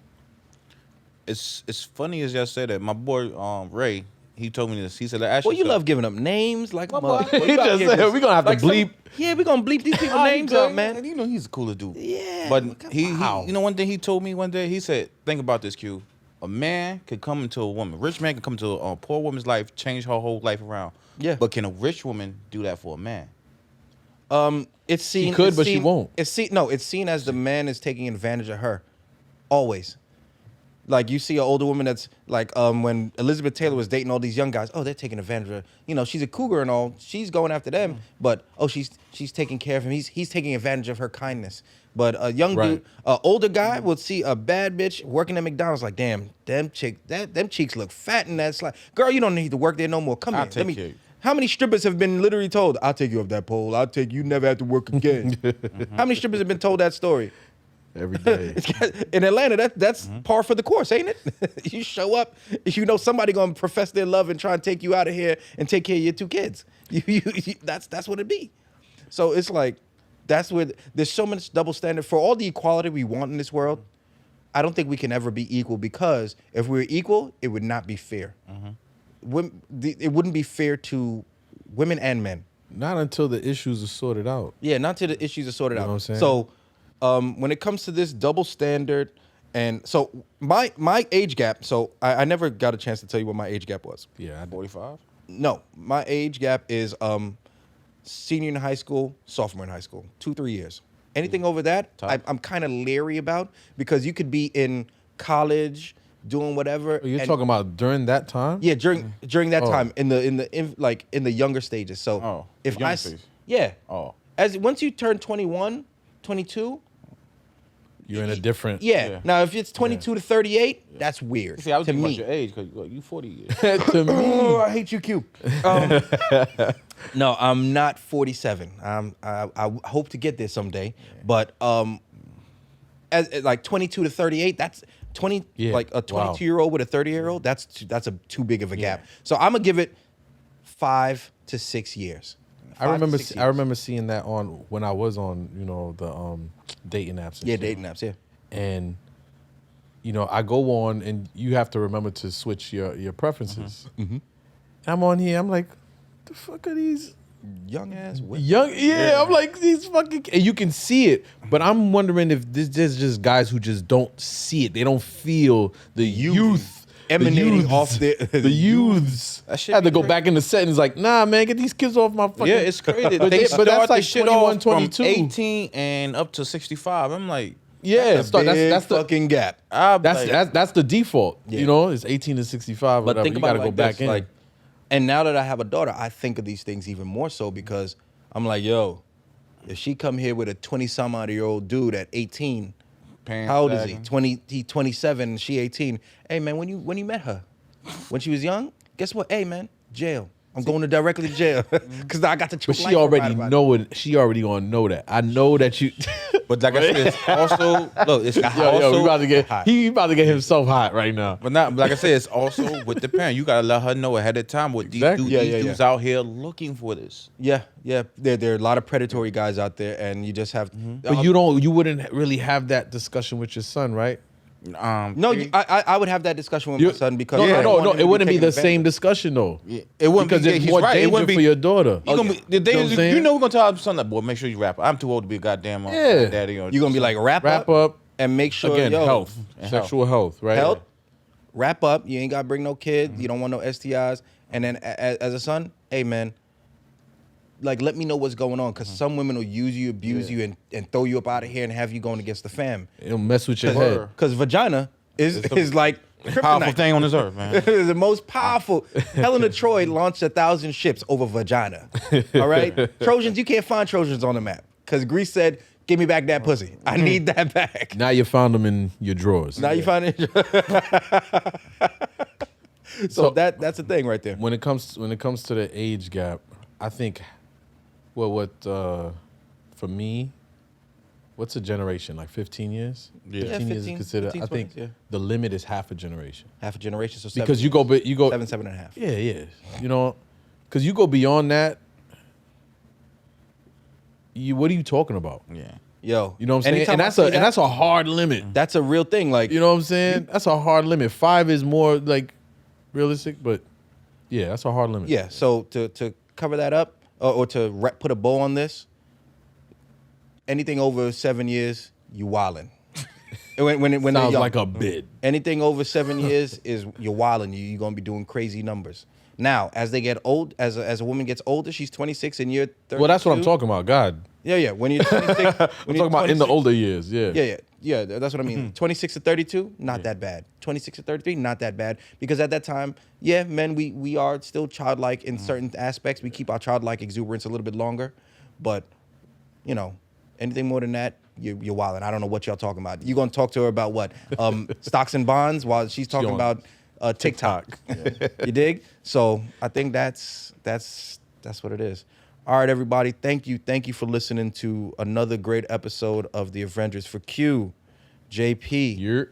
[SPEAKER 3] It's funny as y'all said that. My boy Ray, he told me this. He said, "Ask
[SPEAKER 1] Well, you
[SPEAKER 3] yourself-
[SPEAKER 1] love giving up names like a
[SPEAKER 3] boy.
[SPEAKER 1] mother.
[SPEAKER 2] He just said, we gonna have to bleep.
[SPEAKER 1] Yeah, we're gonna bleep these people's
[SPEAKER 3] Oh,
[SPEAKER 1] names
[SPEAKER 3] he good.
[SPEAKER 1] out, man.
[SPEAKER 3] You know he's a cooler dude.
[SPEAKER 1] Yeah,
[SPEAKER 3] But
[SPEAKER 1] wow.
[SPEAKER 3] he, one thing he told me one day, he said, think about this, Q. A man could come into a woman, rich man can come into a poor woman's life, change her whole life around.
[SPEAKER 1] Yeah.
[SPEAKER 3] But can a rich woman do that for a man?
[SPEAKER 1] It's seen.
[SPEAKER 2] She could,
[SPEAKER 1] it's
[SPEAKER 2] but she
[SPEAKER 1] seen-
[SPEAKER 2] won't.
[SPEAKER 1] It's seen as the man is taking advantage of her, always. Like you see an older woman that's like when Elizabeth Taylor was dating all these young guys. Oh, they're taking advantage of her. She's a cougar and all. She's going after them, but she's taking care of him. He's taking advantage of her kindness. But a young dude, older guy will see a bad bitch working at McDonald's. Like, damn, them cheeks look fat in that slide. Girl, you don't need to work there no more. Come
[SPEAKER 3] I'll
[SPEAKER 1] here.
[SPEAKER 3] take care of you.
[SPEAKER 1] How many strippers have been literally told, I'll take you off that pole. I'll take you never have to work again. How many strippers have been told that story?
[SPEAKER 2] every day.
[SPEAKER 1] In Atlanta, that's par for the course, ain't it? You show up, somebody gonna profess their love and try and take you out of here and take care of your two kids. That's what it be. So it's like, that's where there's so much double standard for all the equality we want in this world. I don't think we can ever be equal, because if we were equal, it would not be fair. It wouldn't be fair to women and men.
[SPEAKER 2] Not until the issues are sorted out.
[SPEAKER 1] Yeah, not till the issues are sorted out.
[SPEAKER 2] know what I'm saying?
[SPEAKER 1] So when it comes to this double standard, and so my age gap, so I never got a chance to tell you what my age gap was.
[SPEAKER 2] Yeah,
[SPEAKER 3] 45?
[SPEAKER 1] No, my age gap is senior in high school, sophomore in high school, 2-3 years. Anything over that,
[SPEAKER 3] Top.
[SPEAKER 1] I'm kind of leery about because you could be in college doing whatever.
[SPEAKER 2] You're
[SPEAKER 1] and-
[SPEAKER 2] talking about during that time?
[SPEAKER 1] Yeah, during that
[SPEAKER 2] Oh.
[SPEAKER 1] time in the younger stages. So
[SPEAKER 3] Oh,
[SPEAKER 1] if
[SPEAKER 3] younger
[SPEAKER 1] I
[SPEAKER 3] stage.
[SPEAKER 1] yeah,
[SPEAKER 3] Oh.
[SPEAKER 1] as once you turn 21, 22,
[SPEAKER 2] You're in a different.
[SPEAKER 1] yeah.
[SPEAKER 3] Yeah.
[SPEAKER 1] Now if it's 22 to 38, that's weird.
[SPEAKER 3] See, I was
[SPEAKER 1] to
[SPEAKER 3] thinking about
[SPEAKER 1] me.
[SPEAKER 3] your age because you 40 years.
[SPEAKER 2] To me.
[SPEAKER 1] Oh, I hate you, Q. No, I'm not 47. I hope to get there someday. But as like 22 to 38, that's 20.
[SPEAKER 2] Yeah.
[SPEAKER 1] Like a
[SPEAKER 2] Wow.
[SPEAKER 1] 22-year-old with a 30-year-old. That's too big of a gap. So I'm gonna give it 5 to 6 years.
[SPEAKER 2] I
[SPEAKER 1] 5 to
[SPEAKER 2] remember
[SPEAKER 1] 6
[SPEAKER 2] I
[SPEAKER 1] years.
[SPEAKER 2] remember seeing that on when I was on, the dating apps. And
[SPEAKER 1] Yeah,
[SPEAKER 2] shit.
[SPEAKER 1] dating apps. Yeah.
[SPEAKER 2] And I go on and you have to remember to switch your preferences.
[SPEAKER 1] Mm-hmm.
[SPEAKER 2] I'm on here. I'm like, the fuck are these
[SPEAKER 1] Young ass women.
[SPEAKER 2] young? Yeah, I'm like these fucking. And you can see it, but I'm wondering if this is just guys who just don't see it. They don't feel the youth
[SPEAKER 1] emanating off
[SPEAKER 2] the youths.
[SPEAKER 3] That shit
[SPEAKER 2] Had to
[SPEAKER 3] be
[SPEAKER 2] go
[SPEAKER 3] crazy.
[SPEAKER 2] back in the sentence like, nah, man, get these kids off my fucking.
[SPEAKER 3] Yeah, it's crazy.
[SPEAKER 2] But
[SPEAKER 3] They
[SPEAKER 2] but that's
[SPEAKER 3] start
[SPEAKER 2] like
[SPEAKER 3] the shit
[SPEAKER 2] 21,
[SPEAKER 3] off from
[SPEAKER 2] 22.
[SPEAKER 3] 18 and up to 65. I'm like,
[SPEAKER 2] Yeah,
[SPEAKER 1] That's
[SPEAKER 2] that's the
[SPEAKER 1] fucking gap.
[SPEAKER 2] that's the default.
[SPEAKER 1] Yeah.
[SPEAKER 2] It's 18 to 65.
[SPEAKER 1] But
[SPEAKER 2] Whatever.
[SPEAKER 1] think
[SPEAKER 2] You
[SPEAKER 1] about
[SPEAKER 2] gotta
[SPEAKER 1] it
[SPEAKER 2] go
[SPEAKER 1] like
[SPEAKER 2] back
[SPEAKER 1] this,
[SPEAKER 2] in.
[SPEAKER 1] like, and now that I have a daughter, I think of these things even more so because I'm like, yo, if she come here with a 20-some-odd-year-old dude at 18, how old is he? 20. He 27, and she 18. Hey man, when you met her, when she was young, guess what? Hey man, jail. I'm going directly to jail because I got to.
[SPEAKER 2] but she already know it. She already gonna know that. I know that you.
[SPEAKER 3] But like I said, it's also look. It's also
[SPEAKER 2] we about to get. He about to get himself hot right now.
[SPEAKER 3] But not like I said, it's also with the parent. You gotta let her know ahead of time what
[SPEAKER 2] Exactly.
[SPEAKER 3] these dudes out here looking for this.
[SPEAKER 1] Yeah. There are a lot of predatory guys out there, and you just have.
[SPEAKER 2] But you wouldn't really have that discussion with your son, right?
[SPEAKER 1] No, I would have that discussion with my son because I don't want him to
[SPEAKER 2] It wouldn't be
[SPEAKER 1] taken
[SPEAKER 2] the same
[SPEAKER 1] advantage.
[SPEAKER 2] discussion though.
[SPEAKER 3] It wouldn't
[SPEAKER 2] Because
[SPEAKER 3] be.
[SPEAKER 2] it's
[SPEAKER 3] He's
[SPEAKER 2] more
[SPEAKER 3] right. It
[SPEAKER 2] danger
[SPEAKER 3] wouldn't be
[SPEAKER 2] for your daughter.
[SPEAKER 3] You gonna be the
[SPEAKER 2] You know what I'm
[SPEAKER 3] days.
[SPEAKER 2] saying?
[SPEAKER 3] We're gonna tell our son that boy. Make sure you rap. I'm too old to be a goddamn
[SPEAKER 2] Yeah.
[SPEAKER 3] daddy. Or
[SPEAKER 1] You're gonna be like wrap
[SPEAKER 2] up
[SPEAKER 1] and make sure
[SPEAKER 2] again,
[SPEAKER 1] yo,
[SPEAKER 2] health,
[SPEAKER 3] And
[SPEAKER 2] sexual health, right?
[SPEAKER 1] Health, wrap up. You ain't gotta bring no kids. You don't want no STIs. And then as a son, hey man, like let me know what's going on because some women will use you, abuse you, and throw you up out of here and have you going against the fam.
[SPEAKER 2] It'll mess with your head.
[SPEAKER 1] Because vagina is like
[SPEAKER 3] powerful
[SPEAKER 1] kryptonite.
[SPEAKER 3] thing on this earth, man.
[SPEAKER 1] It is the most powerful. Helena Troy launched 1,000 ships over vagina. All right, Trojans. You can't find Trojans on the map because Greece said, "Give me back that pussy. I need that back."
[SPEAKER 2] Now you found them in your drawers.
[SPEAKER 1] Now you find it. So that's the thing right there.
[SPEAKER 2] When it comes to the age gap, I think, for me, what's a generation? Like 15 years?
[SPEAKER 3] Yeah.
[SPEAKER 2] 15 years is
[SPEAKER 1] 15,
[SPEAKER 2] considered.
[SPEAKER 1] 15,
[SPEAKER 2] I think
[SPEAKER 1] 20, yeah.
[SPEAKER 2] the limit is half a generation.
[SPEAKER 1] Half a generation. So
[SPEAKER 2] Because
[SPEAKER 1] 7
[SPEAKER 2] you go,
[SPEAKER 1] years.
[SPEAKER 2] but you go
[SPEAKER 1] 7.5.
[SPEAKER 2] Yeah. Because you go beyond that. What are you talking about?
[SPEAKER 3] Yeah.
[SPEAKER 1] Yo,
[SPEAKER 2] You know what I'm saying?
[SPEAKER 1] anytime
[SPEAKER 2] And
[SPEAKER 1] I
[SPEAKER 2] that's
[SPEAKER 1] see
[SPEAKER 2] and that's a hard limit.
[SPEAKER 1] that's a real thing. Like
[SPEAKER 2] You know what I'm saying? That's a hard limit. 5 is more like realistic, but yeah, that's a hard limit.
[SPEAKER 1] yeah. So to cover that up or to put a bow on this, anything over 7 years, you wildin'. when they're
[SPEAKER 2] Sounds
[SPEAKER 1] young.
[SPEAKER 2] like a bid.
[SPEAKER 1] Anything over 7 years is you're wilding. You're gonna be doing crazy numbers. Now, as they get old, as a woman gets older, she's 26 and you're 32.
[SPEAKER 2] Well, that's what I'm talking about. God,
[SPEAKER 1] Yeah. When you're 26,
[SPEAKER 2] I'm talking about in the older years. Yeah.
[SPEAKER 1] Yeah. That's what I mean. 26 to 32, not that bad. 26 to 33, not that bad. Because at that time, yeah, men, we are still childlike in certain aspects. We keep our childlike exuberance a little bit longer, but anything more than that, you're wilding. I don't know what y'all talking about. You gonna talk to her about what? Stocks and bonds while she's talking
[SPEAKER 2] on
[SPEAKER 1] about TikTok. You dig? So I think that's what it is. All right, everybody. Thank you for listening to another great episode of the Avengers. For Q, JP,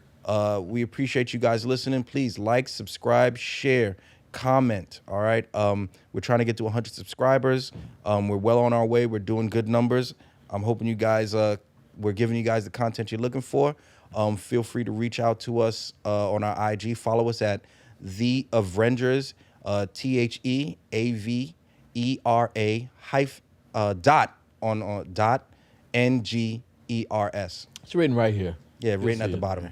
[SPEAKER 1] we appreciate you guys listening. Please like, subscribe, share, comment. All right. We're trying to get to 100 subscribers. We're well on our way. We're doing good numbers. I'm hoping you guys. We're giving you guys the content you're looking for. Feel free to reach out to us on our IG. Follow us at TheAvera, TheAvera.NGERS.
[SPEAKER 2] It's written right here.
[SPEAKER 1] Yeah, written
[SPEAKER 2] see
[SPEAKER 1] at the
[SPEAKER 2] it.
[SPEAKER 1] bottom.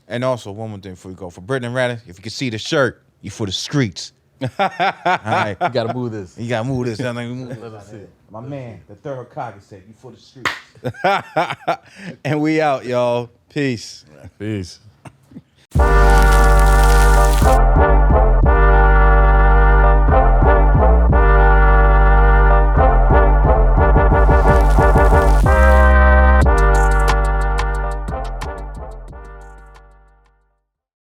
[SPEAKER 3] And also one more thing before we go, for Brittany and Radis, if you can see the shirt, you for the streets. All right.
[SPEAKER 2] You gotta move this.
[SPEAKER 3] You gotta move this. My man, the third cocky said, you for the streets.
[SPEAKER 1] And we out, y'all. Peace.
[SPEAKER 2] Peace.